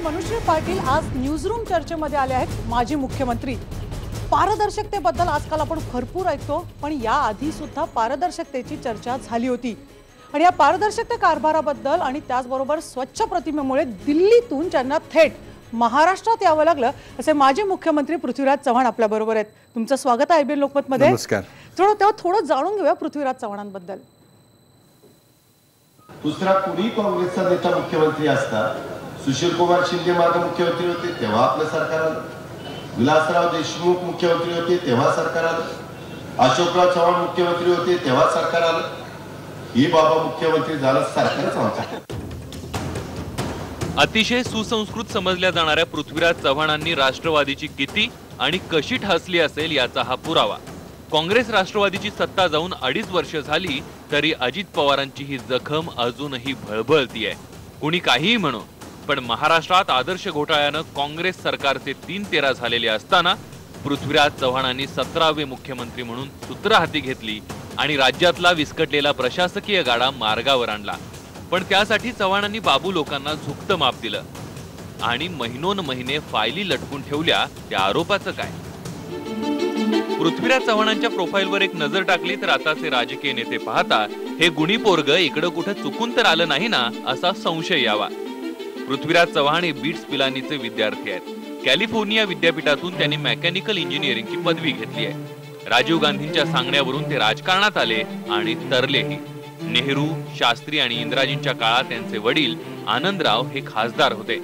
मनुष्य पाटील आज न्यूजरूम चर्चेमध्ये आले आहेत. माजी मुख्यमंत्री पारदर्शकतेबद्दल आजकाल आपण भरपूर ऐकतो, पण याआधी सुद्धा पारदर्शकतेची चर्चा झाली होती. आणि या पारदर्शकते कारभाराबद्दल आणि त्याचबरोबर स्वच्छ प्रतिमेमुळे दिल्लीतून ज्यांना थेट महाराष्ट्रात यावं लागलं असे माजी मुख्यमंत्री पृथ्वीराज चव्हाण आपल्या बरोबर आहेत. तुमचं स्वागत आहे IBN लोकमतमध्ये. नमस्कार. थोडं जाणून घेऊया पृथ्वीराज चव्हाणांबद्दल. दुसरा कुणी काँग्रेसचा नेता मुख्यमंत्री असता सुशीलकुमार शिंदे मागे मुख्यमंत्री होते तेव्हा आपलं सरकार आलं, विलासराव देशमुख मुख्यमंत्री होते तेव्हा सरकार आलं, अशोकराव चव्हाण मुख्यमंत्री होते तेव्हा सरकार आलं. ही बाबा मुख्यमंत्री झालं सरकारच आमचं. अतिशय सुसंस्कृत समजल्या जाणाऱ्या पृथ्वीराज चव्हाणांनी राष्ट्रवादीची किती आणि कशी ठासली असेल याचा हा पुरावा. काँग्रेस राष्ट्रवादीची सत्ता जाऊन 2.5 वर्ष झाली तरी अजित पवारांची ही जखम अजूनही भळभळतीये. कुणी काहीही म्हणो, पण महाराष्ट्रात आदर्श घोटाळ्यानं काँग्रेस सरकारचे 3-13 झालेले असताना पृथ्वीराज चव्हाणांनी 17वे मुख्यमंत्री म्हणून सूत्र हाती घेतली आणि राज्यातला विस्कटलेला प्रशासकीय गाडा मार्गावर आणला. पण त्यासाठी चव्हाणांनी बाबू लोकांना झुकतं माप दिलं आणि महिने फायली लटकून ठेवल्या. त्या आरोपाचं काय? पृथ्वीराज चव्हाणांच्या प्रोफाईलवर एक नजर टाकली तर आताचे राजकीय नेते पाहता हे गुणी पोरग इकडं कुठं चुकून तर आलं नाही ना असा संशय यावा. पृथ्वीराज चव्हाण हे बीट्स पिलानीचे विद्यार्थी आहेत. कॅलिफोर्निया विद्यापीठातून त्यांनी मेकॅनिकल इंजिनिअरिंगची पदवी घेतली आहे. राजीव गांधींच्या सांगण्यावरून ते राजकारणात आले आणि तरलेही. नेहरू, शास्त्री आणि इंदिराजींच्या काळात त्यांचे वडील आनंदराव हे खासदार होते.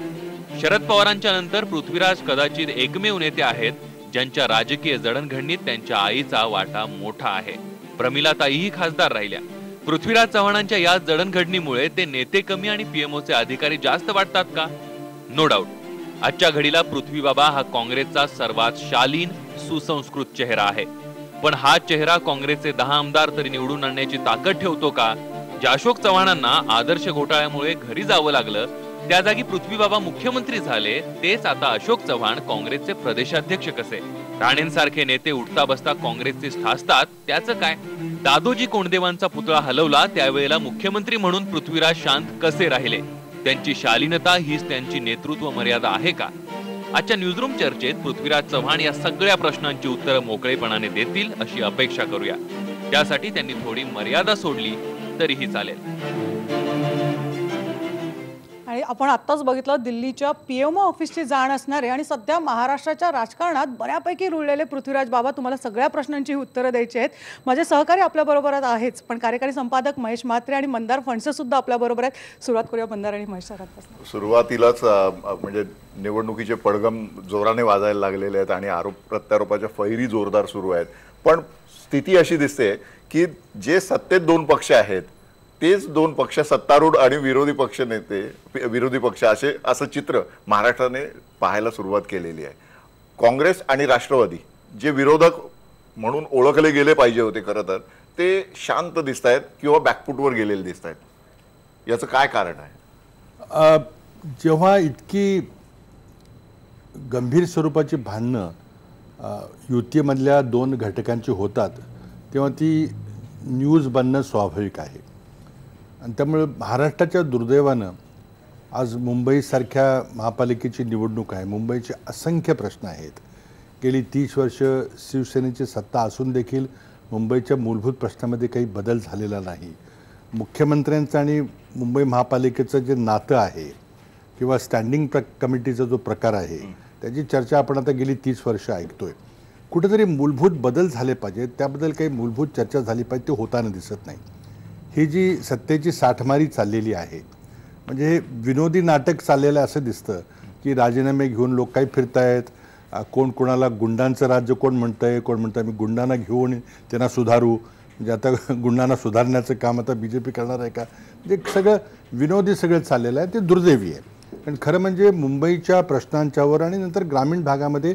शरद पवारांच्या नंतर पृथ्वीराज कदाचित एकमेव नेते आहेत ज्यांच्या राजकीय जडणघडणीत त्यांच्या आईचा वाटा मोठा आहे. प्रमिलाताईही खासदार राहिल्या. पृथ्वीराज चव्हाणांच्या या जडणघडणीमुळे ते नेते कमी आणि पीएमओचे अधिकारी जास्त वाटतात का? No doubt. आजच्या घडीला पृथ्वी बाबा हा काँग्रेसचा सर्वात शालीन सुसंस्कृत चेहरा आहे. पण हा चेहरा काँग्रेसचे 10 आमदार तरी निवडून आणण्याची ताकद ठेवतो का? ज्या अशोक चव्हाणांना आदर्श घोटाळ्यामुळे घरी जावं लागलं त्या जागी पृथ्वी बाबा मुख्यमंत्री झाले, तेच आता अशोक चव्हाण काँग्रेसचे प्रदेशाध्यक्ष कसे? राणेंसारखे नेते उठता बसता काँग्रेसचे ठासतात, त्याचं काय? दादोजी कोंडदेवांचा पुतळा हलवला त्यावेळेला मुख्यमंत्री म्हणून पृथ्वीराज शांत कसे राहिले? त्यांची शालीनता हीच त्यांची नेतृत्व मर्यादा आहे का? आजच्या न्यूजरूम चर्चेत पृथ्वीराज चव्हाण या सगळ्या प्रश्नांची उत्तरं मोकळेपणाने देतील अशी अपेक्षा करूया. त्यासाठी त्यांनी थोडी मर्यादा सोडली तरीही चालेल. आणि आपण आत्ताच बघितलं दिल्लीच्या पीएमओ ऑफिसची जाण असणारे आणि सध्या महाराष्ट्राच्या राजकारणात बऱ्यापैकी रुळलेले पृथ्वीराज बाबा तुम्हाला सगळ्या प्रश्नांची उत्तरं द्यायची आहेत. माझे सहकारी आपल्याबरोबर आहेच, पण कार्यकारी संपादक महेश म्हात्रे आणि मंदार फणसे सुद्धा आपल्याबरोबर आहेत. सुरुवात करूया मंदार आणि महेश सरांपासून. सुरुवातीलाच म्हणजे निवडणुकीचे पडगम जोराने वाजायला लागलेले आहेत आणि आरोप प्रत्यारोपाच्या फैरी जोरदार सुरू आहेत. पण स्थिती अशी दिसते की जे सत्तेत 2 पक्ष आहेत तेच 2 पक्ष सत्तारूढ आणि विरोधी पक्ष असं चित्र महाराष्ट्राने पाहायला सुरुवात केलेली आहे. काँग्रेस आणि राष्ट्रवादी जे विरोधक म्हणून ओळखले गेले पाहिजे होते खरं तर ते शांत दिसत आहेत किंवा बॅकफुटवर गेलेले दिसत आहेत. याचं काय कारण आहे? जेव्हा इतकी गंभीर स्वरूपाची भांडणं युतीमधल्या 2 घटकांची होतात तेव्हा ती न्यूज बनणं स्वाभाविक आहे. आणि त्यामुळे महाराष्ट्राच्या दुर्दैवानं आज मुंबईसारख्या महापालिकेची निवडणूक आहे. मुंबईचे असंख्य प्रश्न आहेत. गेली 30 वर्ष शिवसेनेची सत्ता असून देखील मुंबईच्या मूलभूत प्रश्नामध्ये काही बदल झालेला नाही. मुख्यमंत्र्यांचं आणि मुंबई महापालिकेचं जे नातं आहे किंवा स्टँडिंग कमिटीचा जो प्रकार आहे त्याची चर्चा आपण आता गेली 30 वर्ष ऐकतोय. कुठेतरी मूलभूत बदल झाले पाहिजेत, त्याबद्दल काही मूलभूत चर्चा झाली पाहिजे, ते होताना दिसत नाही. ही जी सत्तेची साठमारी चाललेली आहे म्हणजे विनोदी नाटक चाललेलं असं दिसतं की राजीनामे घेऊन लोक काही फिरतायत. कोण कोणाला गुंडांचं राज्य कोण म्हणतंय, कोण म्हणतं मी गुंडांना घेऊन त्यांना सुधारू. म्हणजे आता गुंडांना सुधारण्याचं काम आता BJP करणार आहे का? म्हणजे सगळं विनोदी सगळं चाललेलं आहे. ते दुर्दैवी आहे. पण खरं म्हणजे मुंबईच्या प्रश्नांच्यावर आणि नंतर ग्रामीण भागामध्ये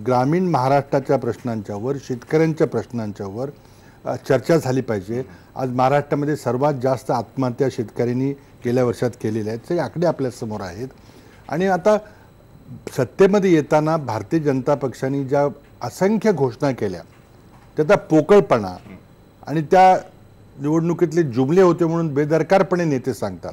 ग्रामीण महाराष्ट्राच्या प्रश्नांच्यावर, शेतकऱ्यांच्या प्रश्नांच्यावर चर्चा झाली पाहिजे. आज महाराष्ट्रामध्ये सर्वात जास्त आत्महत्या शेतकऱ्यांनी गेल्या वर्षात केलेल्या आहेत. ते आकडे आपल्यासमोर आहेत. आणि आता सत्तेमध्ये येताना भारतीय जनता पक्षाने ज्या असंख्य घोषणा केल्या त्याचा पोकळपणा आणि त्या निवडणुकीतले जुमले होते म्हणून बेदरकारपणे नेते सांगतात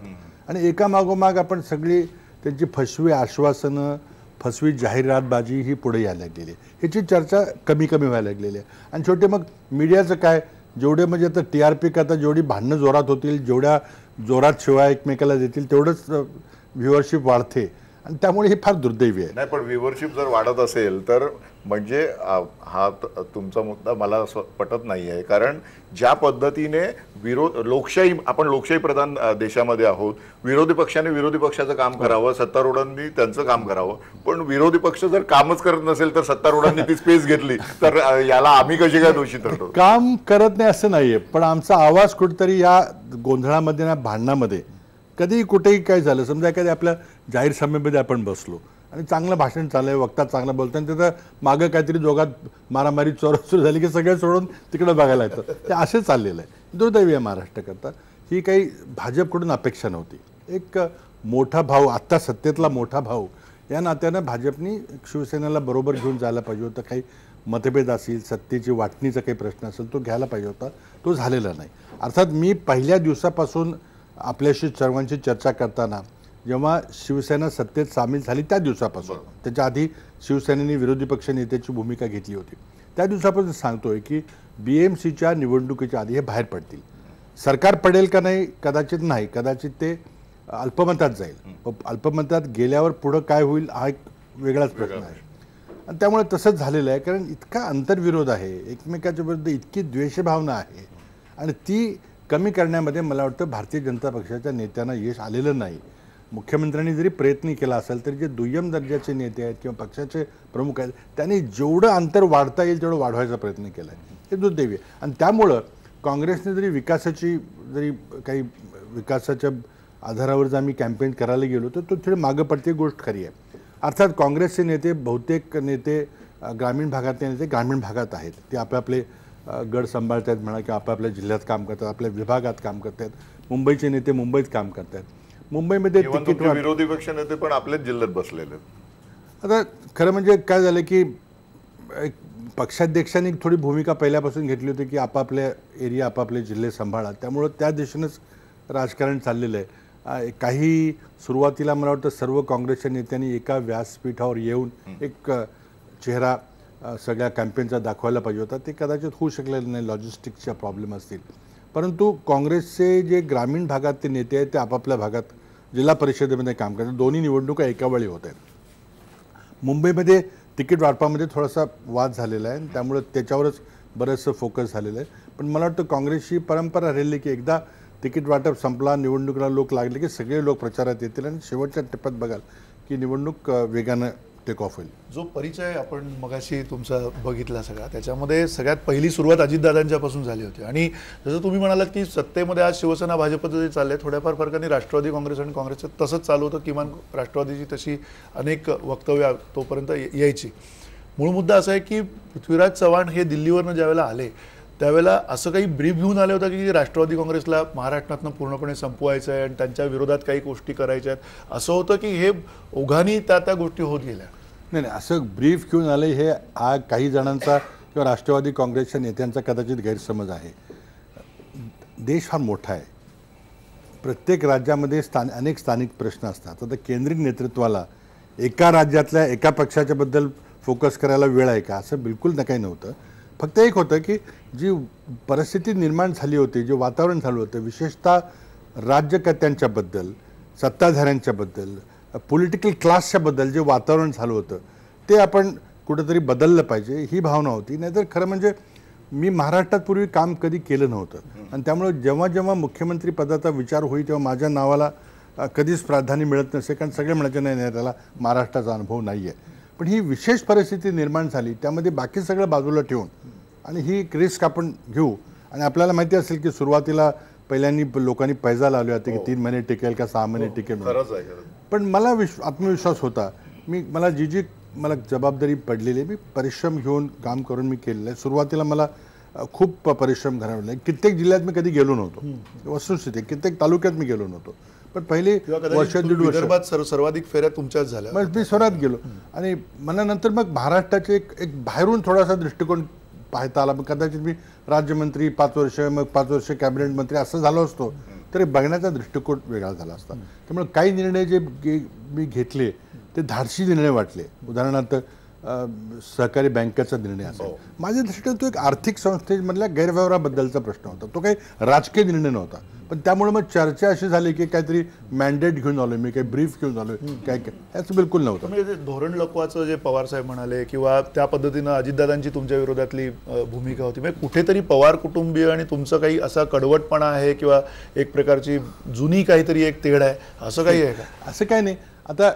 आणि एका मागोमाग आपण सगळी त्यांची फसवी आश्वासनं, फसवी जाहिरातबाजी ही पुढे यायला लागलेली आहे. ह्याची चर्चा कमी कमी व्हायला लागलेली आहे. आणि शेवटी मग मीडियाचं काय, जेवढे म्हणजे आता TRP करता जेवढी भांडणं जोरात होतील, जेवढ्या जोरात शिवाय एकमेकाला देतील तेवढंच व्ह्युअरशिप वाढते आणि त्यामुळे हे फार दुर्दैवी आहे. नाही, पण व्ह्युअरशिप जर वाढत असेल तर म्हणजे हा तुमचा मुद्दा मला असं पटत नाही आहे. कारण ज्या पद्धतीने लोकशाही, आपण लोकशाही प्रधान देशामध्ये आहोत, विरोधी पक्षाने विरोधी पक्षाचं काम करावं, सत्तारूढांनी त्यांचं काम करावं. पण विरोधी पक्ष जर कामच करत नसेल तर सत्तारूढांनी ती स्पेस घेतली तर याला आम्ही कशी काय दोषी ठरतो? काम करत नाही असं नाहीये, पण आमचा आवाज कुठेतरी या गोंधळामध्ये ना भांडणामध्ये कधी कुठेही काय झालं, समजा एखाद्या आपल्या जाहीर सभेमध्ये आपण बसलो आणि चांगलं भाषण चाललंय, वक्ता चांगला बोलतो आणि त्याचं मागं काहीतरी दोघात मारामारी चोरस सुरू झाली की सगळं सोडून तिकडे बघायला येतं. ते असं चाललेलं आहे. दुर्दैवी आहे महाराष्ट्राकरता. ही काही भाजपकडून अपेक्षा नव्हती. एक मोठा भाऊ, आत्ता सत्तेतला मोठा भाऊ या नात्यानं भाजपनी शिवसेनेला बरोबर घेऊन जायला पाहिजे होतं. काही मतभेद असतील, सत्तेची वाटणीचा काही प्रश्न असेल तो घ्यायला पाहिजे होता, तो झालेला नाही. अर्थात मी पहिल्या दिवसापासून आपल्याशी सर्वांची चर्चा करताना जेव्हा शिवसेना सत्तेत सामील झाली त्या दिवसापासून, त्याच्या आधी शिवसेनेने विरोधी पक्ष नेत्याची भूमिका घेतली होती, त्या दिवसापासून सांगतोय की BMCच्या निवडणुकीच्या आधी हे बाहेर पडतील. सरकार पडेल का नाही कदाचित नाही, कदाचित ते अल्पमतात जाईल. अल्पमतात गेल्यावर पुढं काय होईल हा एक वेगळाच प्रश्न आहे. आणि त्यामुळे तसंच झालेलं आहे. कारण इतका अंतर्विरोध आहे, एकमेकाच्या विरुद्ध इतकी द्वेषभावना आहे आणि ती कमी करण्यामध्ये मला वाटतं भारतीय जनता पक्षाच्या नेत्यांना यश आलेलं नाही. मुख्यमंत्र्यांनी जरी प्रयत्न केला असेल तरी जे दुय्यम दर्जाचे नेते आहेत किंवा पक्षाचे प्रमुख आहेत त्यांनी जेवढं अंतर वाढता येईल तेवढं वाढवायचा प्रयत्न केला आहे. हे दुर्दैवी आहे. आणि त्यामुळं काँग्रेसने जरी काही विकासाच्या आधारावर जर आम्ही कॅम्पेन करायला गेलो तर तो थोडी मागं पडते, गोष्ट खरी आहे. अर्थात काँग्रेसचे नेते, बहुतेक नेते ग्रामीण भागातले नेते ग्रामीण भागात आहेत. ते आपले गड सांभाळत आहेत म्हणा किंवा आपापल्या जिल्ह्यात काम करतात, आपल्या विभागात काम करतात. मुंबईचे नेते मुंबईत काम करतात. मुंबईमध्ये तिकीट विरोधी पक्ष नेते पण आपल्याच जिल्ह्यात बसलेले. आता खरं म्हणजे काय झालं की पक्षाध्यक्षांनी थोडी भूमिका पहिल्यापासून घेतली होती की आपापल्या एरिया, आपापले जिल्हे सांभाळा. त्यामुळं त्या दिशेनंच राजकारण चाललेलं आहे. काही सुरुवातीला मला वाटतं सर्व काँग्रेसच्या नेत्यांनी एका व्यासपीठावर येऊन एक चेहरा सगळ्या कॅम्पेनचा दाखवायला पाहिजे होता. ते कदाचित होऊ शकलेलं नाही, लॉजिस्टिक्सच्या प्रॉब्लेम असतील. परंतु काँग्रेसचे जे ग्रामीण भागातले नेते आहेत ते आपापल्या भागात जिल्हा परिषदेमध्ये काम करतात. दोन्ही निवडणुका एका वेळी होत आहेत. मुंबईमध्ये तिकीट वाटपामध्ये थोडासा वाद झालेला आहे आणि त्यामुळे त्याच्यावरच बरंचसं फोकस झालेलं आहे. पण मला वाटतं काँग्रेसची परंपरा राहिली की एकदा तिकीट वाटप संपला, निवडणुकीला लोक लागले की सगळे लोक प्रचारात येतील आणि शेवटच्या टप्प्यात बघाल की निवडणूक वेगानं टेक ऑफ होईल. जो परिचय आपण मगाशी तुमचा बघितला सगळा, त्याच्यामध्ये सगळ्यात पहिली सुरुवात अजितदादांच्यापासून झाली होती. आणि जसं तुम्ही म्हणालात की सत्तेमध्ये आज शिवसेना भाजपचं जे चाललंय थोड्याफार फरकाने राष्ट्रवादी काँग्रेस आणि काँग्रेसचं तसंच चालू होतं. किमान राष्ट्रवादीची तशी अनेक वक्तव्य तोपर्यंत यायची. मूळ मुद्दा असा आहे की पृथ्वीराज चव्हाण हे दिल्लीवरनं ज्यावेळेला आले त्यावेळेला असं काही ब्रीफ घेऊन आले होतं की राष्ट्रवादी काँग्रेसला महाराष्ट्रातनं पूर्णपणे संपवायचं आहे आणि त्यांच्या विरोधात काही गोष्टी करायच्या आहेत, असं होतं की हे ओघाने त्या गोष्टी होत गेल्या? नाही, असं ब्रीफ घेऊन आले हे काही जणांचा किंवा राष्ट्रवादी काँग्रेसच्या नेत्यांचा कदाचित गैरसमज आहे. देश हा मोठा आहे. प्रत्येक राज्यामध्ये अनेक स्थानिक प्रश्न असतात. आता केंद्रीय नेतृत्वाला एका राज्यातल्या एका पक्षाच्याबद्दल फोकस करायला वेळ आहे का, असं बिलकुल काही नव्हतं. फक्त एक होतं की जी परिस्थिती निर्माण झाली होती, जे वातावरण झालं होतं, विशेषतः राज्यकर्त्यांच्याबद्दल, सत्ताधाऱ्यांच्याबद्दल, पॉलिटिकल क्लासच्याबद्दल जे वातावरण झालं होतं ते आपण कुठंतरी बदललं पाहिजे ही भावना होती. नाहीतर खरं म्हणजे मी महाराष्ट्रात पूर्वी काम कधी केलं नव्हतं आणि त्यामुळे जेव्हा जेव्हा मुख्यमंत्री पदाचा विचार होईल तेव्हा माझ्या नावाला कधीच प्राधान्य मिळत नसे. कारण सगळे म्हणायचे नाही त्याला महाराष्ट्राचा अनुभव नाही आहे. पण ही विशेष परिस्थिती निर्माण झाली, त्यामध्ये बाकी सगळं बाजूला ठेवून आणि ही एक रिस्क आपण घेऊ. आणि आपल्याला माहिती असेल की सुरुवातीला पहिल्यांनी लोकांनी पैजा लावले होते की 3 महिने टिकेल का 6 महिने टिकेल. पण मला आत्मविश्वास होता. मला जी मला जबाबदारी पडलेली आहे, मी परिश्रम घेऊन काम करून मी केलेलं आहे. सुरुवातीला मला खूप परिश्रम करावे लागले. कित्येक जिल्ह्यात मी कधी गेलो नव्हतो, वस्तुस्थिती कित्येक तालुक्यात मी गेलो नव्हतो. पण पहिले वर्ष दीड विदर्भात सर्वाधिक फेऱ्या तुमच्याच झाल्या. मग मी स्वरात गेलो आणि मला नंतर मग महाराष्ट्राचे एक बाहेरून थोडासा दृष्टिकोन पाहता आला. मग कदाचित मी राज्यमंत्री 5 वर्ष, मग 5 वर्ष कॅबिनेट मंत्री असं झालो असतो तर बघण्याचा दृष्टिकोन वेगळा झाला असता. त्यामुळे काही निर्णय जे मी घेतले ते धाडसी निर्णय वाटले. उदाहरणार्थ सहकारी बँकेचा निर्णय असेल, माझ्या दृष्टीने तो एक आर्थिक संस्थेमधल्या गैरव्यवहाराबद्दलचा प्रश्न होता, तो काही राजकीय निर्णय नव्हता. पण त्यामुळे मग चर्चा अशी झाली की काहीतरी मॅन्डेट घेऊन आलो मी, काही ब्रीफ घेऊन आलो, काय याचं बिलकुल नव्हतं. म्हणजे धोरण लपवाचं जे पवार साहेब म्हणाले किंवा त्या पद्धतीनं अजितदादांची तुमच्या विरोधातली भूमिका होती, म्हणजे कुठेतरी पवार कुटुंबीय आणि तुमचं काही असा कडवटपणा आहे किंवा एक प्रकारची जुनी काहीतरी एक तेढ आहे, असं काही आहे का? असं काही नाही. आता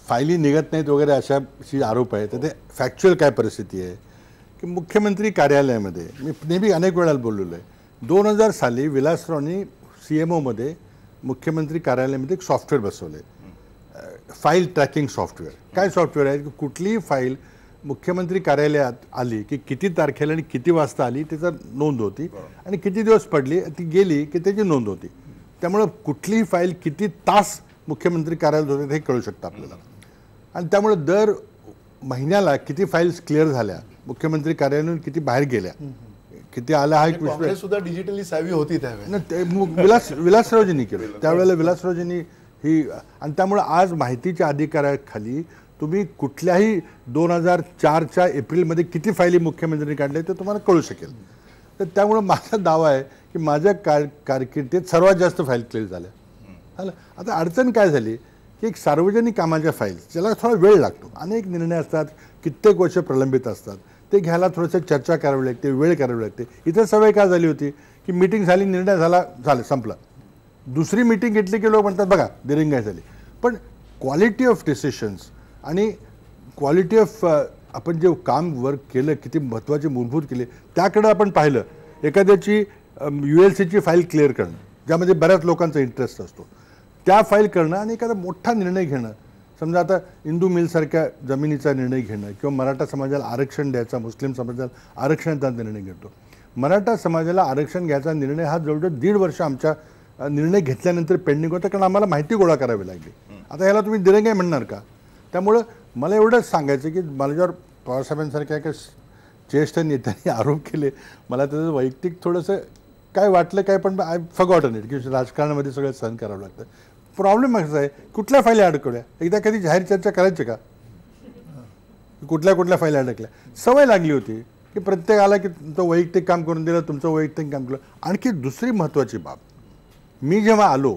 फायली निघत नाहीत वगैरे अशाशी आरोप आहे, तर ते फॅक्च्युअल काय परिस्थिती आहे की मुख्यमंत्री कार्यालयामध्ये मी नेहमी अनेक वेळा बोललेलो आहे, 2000 साली विलासरावनी CMOमध्ये मुख्यमंत्री कार्यालयामध्ये एक सॉफ्टवेअर बसवले, फाईल ट्रॅकिंग सॉफ्टवेअर. काय सॉफ्टवेअर आहे की कुठलीही फाईल मुख्यमंत्री कार्यालयात आली की किती तारखेला आणि किती वाजता आली त्याचा नोंद होती, आणि किती दिवस पडली ती गेली की त्याची नोंद होती. त्यामुळं कुठलीही फाईल किती तास मुख्यमंत्री कार्यालयात होते हे कळू शकतं आपल्याला. आणि त्यामुळे दर महिन्याला किती फाईल्स क्लिअर झाल्या, मुख्यमंत्री कार्यालयातून किती बाहेर गेल्या, किती आला हा एक विषय सुद्धा डिजिटली सावी होती त्यावेळेला. विलासरावजींनी केलं त्यावेळेला, विलासरावजींनी ही. आणि त्यामुळे आज माहितीच्या अधिकाराखाली तुम्ही कुठल्याही 2004च्या एप्रिलमध्ये किती फायली मुख्यमंत्र्यांनी काढल्या ते तुम्हाला कळू शकेल. तर त्यामुळं माझा दावा आहे की माझ्या कारकिर्दीत सर्वात जास्त फाईल क्लिअर झाल्या. आता अडचण काय झाली की एक सार्वजनिक कामाच्या फाईल्स ज्याला थोडा वेळ लागतो, अनेक निर्णय असतात, कित्येक वर्ष प्रलंबित असतात, ते घ्यायला थोडंसं चर्चा करावी लागते, वेळ करावी लागते. इथं सवय काय झाली होती की मीटिंग झाली, निर्णय झालं संपला, दुसरी मीटिंग घेतली की लोक म्हणतात बघा दिरंगाई झाली. पण क्वालिटी ऑफ डिसिशन्स आणि क्वालिटी ऑफ आपण जे काम वर्क केलं, किती महत्त्वाचे मूलभूत केले त्याकडे आपण पाहिलं. एखाद्याची ULCची फाईल क्लिअर करणं, ज्यामध्ये बऱ्याच लोकांचा इंटरेस्ट असतो, त्या फाईल करणं आणि एखादा मोठा निर्णय घेणं. समजा आता इंदू मिलसारख्या जमिनीचा निर्णय घेणं किंवा मराठा समाजाला आरक्षण द्यायचा, मुस्लिम समाजाला आरक्षण द्यायचा निर्णय घेतो. मराठा समाजाला आरक्षण घ्यायचा निर्णय हा जवळजवळ 1.5 वर्ष आमच्या निर्णय घेतल्यानंतर पेंडिंग होता, कारण आम्हाला माहिती गोळा करावी लागली. आता याला तुम्ही दिरंगाई म्हणणार का? त्यामुळं मला एवढंच सांगायचं की माझ्यावर पवारसाहेबांसारख्या एका ज्येष्ठ नेत्यांनी आरोप केले, मला त्याचं वैयक्तिक थोडंसं काय वाटलं काय, पण आय फॉरगॉटन इट की राजकारणामध्ये सगळं सहन करावं लागतं. प्रॉब्लेम असा आहे कुठल्या फायली अडकवल्या, एकदा कधी जाहीर चर्चा करायची का? कुठल्या फायली अडकल्या? सवय लागली होती की प्रत्येक आला की तुमचं वैयक्तिक काम करून दिलं, तुमचं वैयक्तिक काम केलं. आणखी दुसरी महत्त्वाची बाब, मी जेव्हा आलो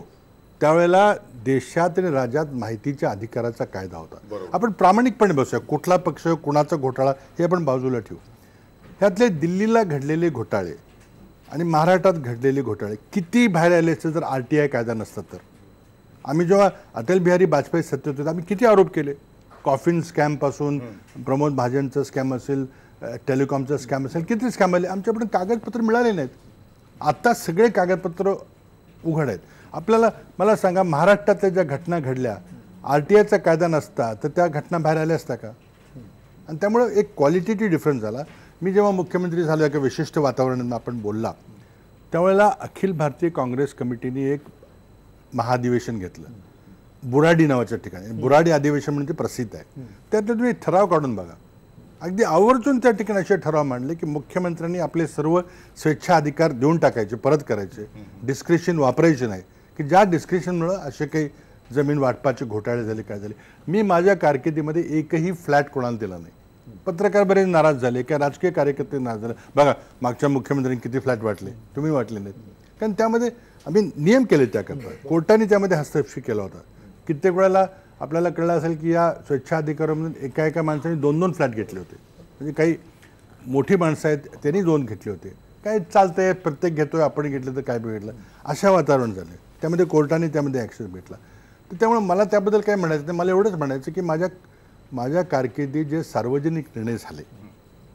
त्यावेळेला देशात आणि राज्यात माहितीच्या अधिकाराचा कायदा होता. आपण प्रामाणिकपणे बसूया, कुठला पक्ष कुणाचा घोटाळा हे आपण बाजूला ठेवू. ह्यातले दिल्लीला घडलेले घोटाळे आणि महाराष्ट्रात घडलेले घोटाळे किती बाहेर आले असते जर RTI कायदा नसता तर. आम्ही जेव्हा अटल बिहारी वाजपेयी सत्तेत होते आम्ही किती आरोप केले, कॉफिन स्कॅमपासून प्रमोद महाजनचं स्कॅम असेल, टेलिकॉमचं स्कॅम असेल, किती स्कॅम आले, आमच्याकडून कागदपत्र मिळाले नाहीत. आता सगळे कागदपत्र उघड आहेत. आपल्याला मला सांगा, महाराष्ट्रातल्या ज्या घटना घडल्या RTIचा कायदा नसता तर त्या घटना बाहेर आल्या असत्या का? आणि त्यामुळं एक क्वालिटेटिव्ह डिफरन्स झाला. मी जेव्हा मुख्यमंत्री झालो एका विशिष्ट वातावरणात आपण बोलला त्यावेळेला अखिल भारतीय काँग्रेस कमिटीने एक महाधिवेशन घेतलं बुराडी नावाच्या ठिकाणी. बुराडी अधिवेशन म्हणजे प्रसिद्ध आहे. त्यातले तुम्ही ठराव काढून बघा, अगदी आवर्जून त्या ठिकाणी असे ठराव मांडले की मुख्यमंत्र्यांनी आपले सर्व स्वेच्छा अधिकार देऊन टाकायचे, परत करायचे, डिस्क्रिप्शन वापरायचे नाही, की ज्या डिस्क्रिप्शनमुळं असे काही जमीन वाटपाचे घोटाळे झाले, काय झाले. मी माझ्या कारकिर्दीमध्ये एकही फ्लॅट कोणाला दिला नाही. पत्रकार बरेच नाराज झाले, काय राजकीय कार्यकर्ते नाराज झाले, बघा मागच्या मुख्यमंत्र्यांनी किती फ्लॅट वाटले, तुम्ही वाटले नाहीत. कारण त्यामध्ये आम्ही नियम केले, त्याकरता कोर्टाने त्यामध्ये हस्तक्षेप केला होता. कित्येक वेळेला आपल्याला कळलं असेल की या स्वेच्छाधिकारामधून एका माणसाने 2-2 फ्लॅट घेतले होते. म्हणजे काही मोठी माणसं आहेत त्यांनी 2 घेतले होते. काय चालतंय, प्रत्येक घेतोय, आपण घेतलं तर काय बिघडलं, अशा वातावरण झालं. त्यामध्ये कोर्टाने त्यामध्ये ॲक्शन भेटला. तर त्यामुळे मला त्याबद्दल काय म्हणायचं नाही. मला एवढंच म्हणायचं की माझ्या कारकिर्दीत जे सार्वजनिक निर्णय झाले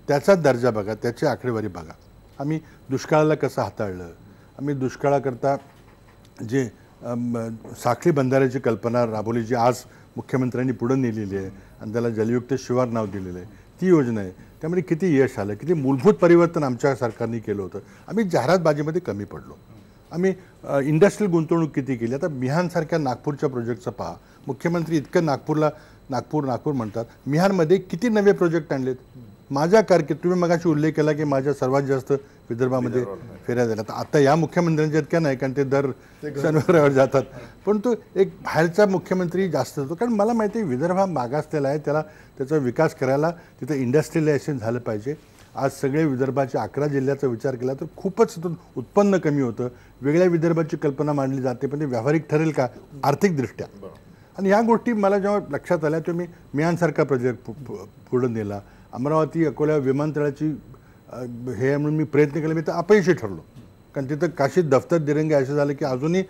त्याचा दर्जा बघा, त्याची आकडेवारी बघा. आम्ही दुष्काळाला कसं हाताळलं, आम्ही दुष्काळाकरता जे साखळी बंधाऱ्याची कल्पना राबवली, जी आज मुख्यमंत्र्यांनी पुढे नेलेली आहे आणि त्याला जलयुक्त शिवार नाव दिलेलं आहे, ती योजना आहे. त्यामध्ये किती यश आलं, किती मूलभूत परिवर्तन आमच्या सरकारने केलं होतं. आम्ही जाहिरातबाजीमध्ये कमी पडलो. आम्ही इंडस्ट्रियल गुंतवणूक किती केली. आता मिहानसारख्या नागपूरच्या प्रोजेक्टचं पहा, मुख्यमंत्री इतकं नागपूर म्हणतात, मिहानमध्ये किती नवे प्रोजेक्ट आणलेत. माझ्या कारकीर्दीत तुम्ही मगाशी उल्लेख केला की माझ्या सर्वात जास्त विदर्भामध्ये फेऱ्या झाल्या. तर आता या मुख्यमंत्र्यांच्या इतक्या नाही, कारण ते दर शनिवारावर जातात, पण तो एक बाहेरचा मुख्यमंत्री जास्त होतो. कारण मला माहिती आहे विदर्भ हा मागासलेला आहे, त्याला त्याचा विकास करायला तिथं इंडस्ट्रियलायझेशन झालं पाहिजे. आज सगळे विदर्भाच्या 11 जिल्ह्याचा विचार केला तर खूपच उत्पन्न कमी होतं. वेगळ्या विदर्भाची कल्पना मांडली जाते, पण ते व्यावहारिक ठरेल का आर्थिकदृष्ट्या? आणि ह्या गोष्टी मला जेव्हा लक्षात आल्या तेव्हा मी मियानसारखा प्रोजेक्ट पुढे नेला. अमरावती अकोला विमानतळाची हे म्हणून मी प्रयत्न केला, मी तर अपयशी ठरलो. कारण तिथं काशीत दफ्तर दिरंगे असं झालं की अजूनही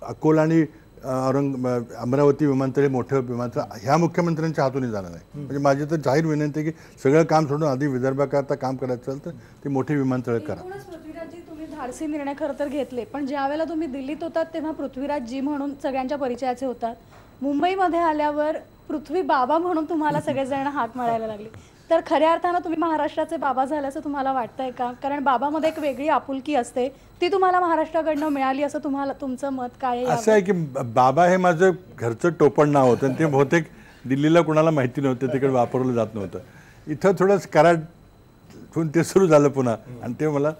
अकोला आणि अमरावती विमानतळे मोठं विमानतळ ह्या मुख्यमंत्र्यांच्या हातूनही झालं नाही. म्हणजे माझी तर जाहीर विनंती आहे की सगळं काम सोडून आधी विदर्भाकरता काम करायचं असेल तर ते मोठे विमानतळ करा. पृथ्वीराजजी, तुम्ही धाडसी निर्णय खरं तर घेतले, पण ज्या वेळेला तुम्ही दिल्लीत होतात तेव्हा पृथ्वीराजजी म्हणून सगळ्यांच्या परिचयाचे होतात. मुंबईमध्ये आल्यावर पृथ्वी बाबा म्हणून तुम्हाला सगळेजण हाक मारायला लागले. तर खऱ्या अर्थानं तुम्ही महाराष्ट्राचे बाबा झाले असं तुम्हाला वाटतंय का? कारण बाबामध्ये एक वेगळी आपुलकी असते, ती तुम्हाला महाराष्ट्राकडनं मिळाली असं तुम्हाला तुमचं मत काय आहे? असं आहे की बाबा हे माझं घरचं टोपण नाव होतं आणि ते बहुतेक दिल्लीला कुणाला माहिती नव्हतं, तिकडे वापरलं जात नव्हतं. इथं थोडंसं कराडून ते सुरू झालं पुन्हा, आणि ते मला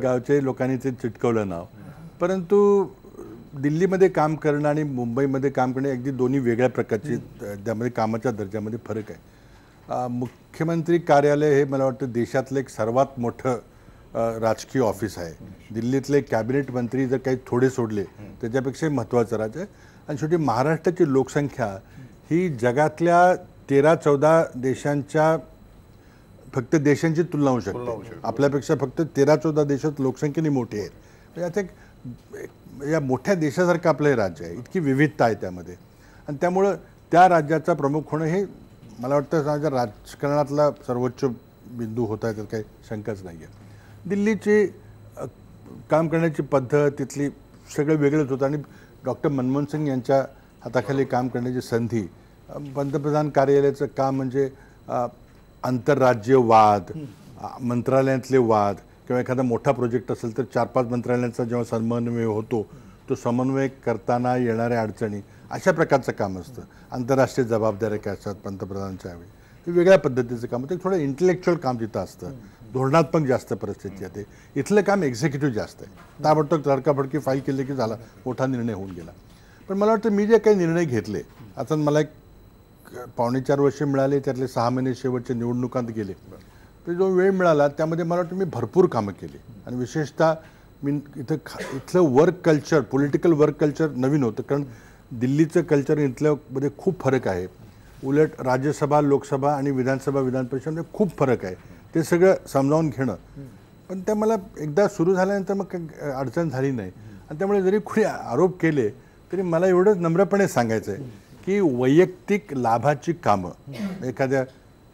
गावच्या लोकांनी ते चिटकवलं नाव. परंतु दिल्लीमध्ये काम करणं आणि मुंबईमध्ये काम करणं अगदी दोन्ही वेगळ्या प्रकारची, त्यामध्ये कामाच्या दर्जामध्ये फरक आहे. मुख्यमंत्री कार्यालय हे मला वाटतं देशातलं एक सर्वात मोठं राजकीय ऑफिस आहे. दिल्लीतले कॅबिनेट मंत्री जर काही थोडे सोडले त्याच्यापेक्षाही महत्त्वाचं राज्य आहे. आणि शेवटी महाराष्ट्राची लोकसंख्या ही जगातल्या 13-14 देशांच्या फक्त देशांची तुलना होऊ शकते. आपल्यापेक्षा फक्त 13-14 देशात लोकसंख्येने मोठी आहेत. म्हणजे आता या मोठ्या देशासारखं आपलं हे राज्य आहे, इतकी विविधता आहे त्यामध्ये. आणि त्यामुळं त्या राज्याचा प्रमुख होणं हे मला वाटतं माझ्या राजकारणातला सर्वोच्च बिंदू होता, त्यात काही शंकाच नाही आहे. दिल्लीची काम करण्याची पद्धत तिथली सगळं वेगळंच होतं. आणि डॉक्टर मनमोहन सिंग यांच्या हाताखाली काम करण्याची संधी, पंतप्रधान कार्यालयाचं काम म्हणजे आंतरराज्य वाद, मंत्रालयातले वाद, किंवा एखादा मोठा प्रोजेक्ट असेल तर 4-5 मंत्रालयांचा जेव्हा समन्वय होतो, तो समन्वय करताना येणाऱ्या अडचणी, अशा प्रकारचं काम असतं. आंतरराष्ट्रीय जबाबदाऱ्या काय असतात पंतप्रधानांच्या वेळी, हे वेगळ्या पद्धतीचं काम होतं. थोडं इंटेलेक्च्युअल काम तिथं असतं, धोरणात्मक जास्त परिस्थिती येते. इथलं काम एक्झिक्युटिव्ह जास्त आहे. ताबडतोब तडकाफडकी फाईल केली की झाला, मोठा निर्णय होऊन गेला. पण मला वाटतं मी जे काही निर्णय घेतले, आता मला एक 3.25 वर्ष मिळाले, त्यातले 6 महिने शेवटच्या निवडणुकांत गेले. तर जो वेळ मिळाला त्यामध्ये मला वाटतं मी भरपूर कामं केली. आणि विशेषतः मी इथलं work culture, political work culture नवीन होतं. कारण दिल्लीचं कल्चर इथल्यामध्ये खूप फरक आहे. उलट राज्यसभा, लोकसभा आणि विधानसभा, विधान परिषदेमध्ये खूप फरक आहे. ते सगळं समजावून घेणं, पण त्या मला एकदा सुरू झाल्यानंतर मग काही अडचण झाली नाही. आणि त्यामुळे जरी कुणी आरोप केले तरी मला एवढंच नम्रपणे सांगायचं आहे की वैयक्तिक लाभाची कामं, एखाद्या,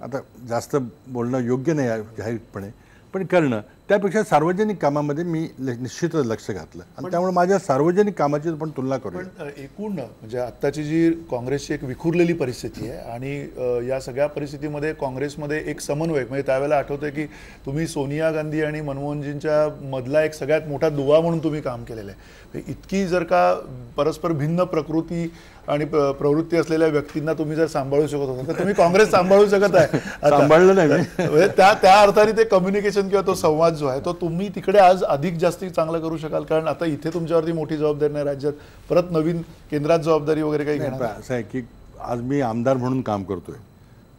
आता जास्त बोलणं योग्य नाही आहे जाहीरपणे, पण करणं, त्यापेक्षा सार्वजनिक कामामध्ये मी निश्चितच लक्ष घातलं. आणि त्यामुळे माझ्या सार्वजनिक कामाची पण तुलना करू. पण एकूण म्हणजे आत्ताची जी काँग्रेसची एक विखुरलेली परिस्थिती आहे, आणि या सगळ्या परिस्थितीमध्ये काँग्रेसमध्ये एक समन्वय, म्हणजे त्यावेळेला आठवतंय की तुम्ही सोनिया गांधी आणि मनमोहनजींच्या मधला एक सगळ्यात मोठा दुवा म्हणून तुम्ही काम केलेलं आहे. इतकी जर का परस्पर भिन्न प्रकृती आणि प्रवृत्ती असलेल्या व्यक्तींना तुम्ही जर सांभाळू शकत होता तर तुम्ही काँग्रेस सांभाळू शकत आहे. सांभाळलं नाही त्या अर्थाने ते कम्युनिकेशन किंवा तो संवाद जो आहे तो तुम्ही तिकडे आज अधिक जास्ती चांगला करू शकाल. कारण आता इथे तुमच्यावरती मोठी जबाबदारी नाही, राज्यात परत नवीन केंद्रात जबाबदारी वगैरे काही घेणार. असं आहे की आज मी आमदार म्हणून काम करतोय,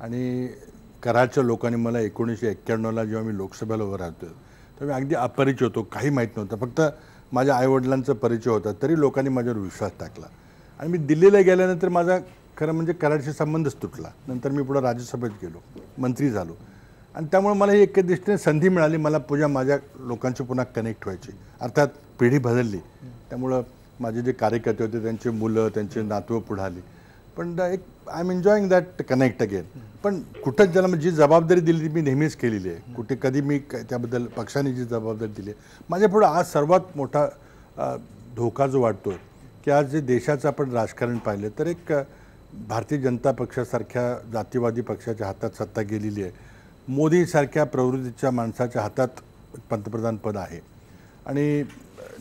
आणि कराडच्या लोकांनी मला 1991ला जेव्हा मी लोकसभेला उभं राहतोय तेव्हा अगदी अपरिचित होतो, काही माहीत नव्हतं. फक्त माझ्या आईवडिलांचा परिचय होता, तरी लोकांनी माझ्यावर विश्वास टाकला. आणि मी दिल्लीला गेल्यानंतर माझा खरं म्हणजे कराडशी संबंधच तुटला. नंतर मी पुढे राज्यसभेत गेलो, मंत्री झालो. आणि त्यामुळे मला ही एका दृष्टीने संधी मिळाली मला पुन्हा माझ्या लोकांची पुन्हा कनेक्ट व्हायची. अर्थात पिढी बदलली, त्यामुळं माझे जे कार्यकर्ते होते त्यांचे मुलं, त्यांचे नातवं पुढे आली. पण एक I am enjoying that connect again. पण कुठंच ज्याला जी जबाबदारी दिली ती मी नेहमीच केलेली आहे. कुठे कधी मी त्याबद्दल पक्षाने जी जबाबदारी दिली आहे, माझ्यापुढं आज सर्वात मोठा धोका जो वाटतो की आज जे देशाचं आपण राजकारण पाहिलं तर एक भारतीय जनता पक्षासारख्या जातीवादी पक्षाच्या हातात सत्ता गेलेली आहे. मोदीसारख्या प्रवृत्तीच्या माणसाच्या हातात पंतप्रधान पद आहे. आणि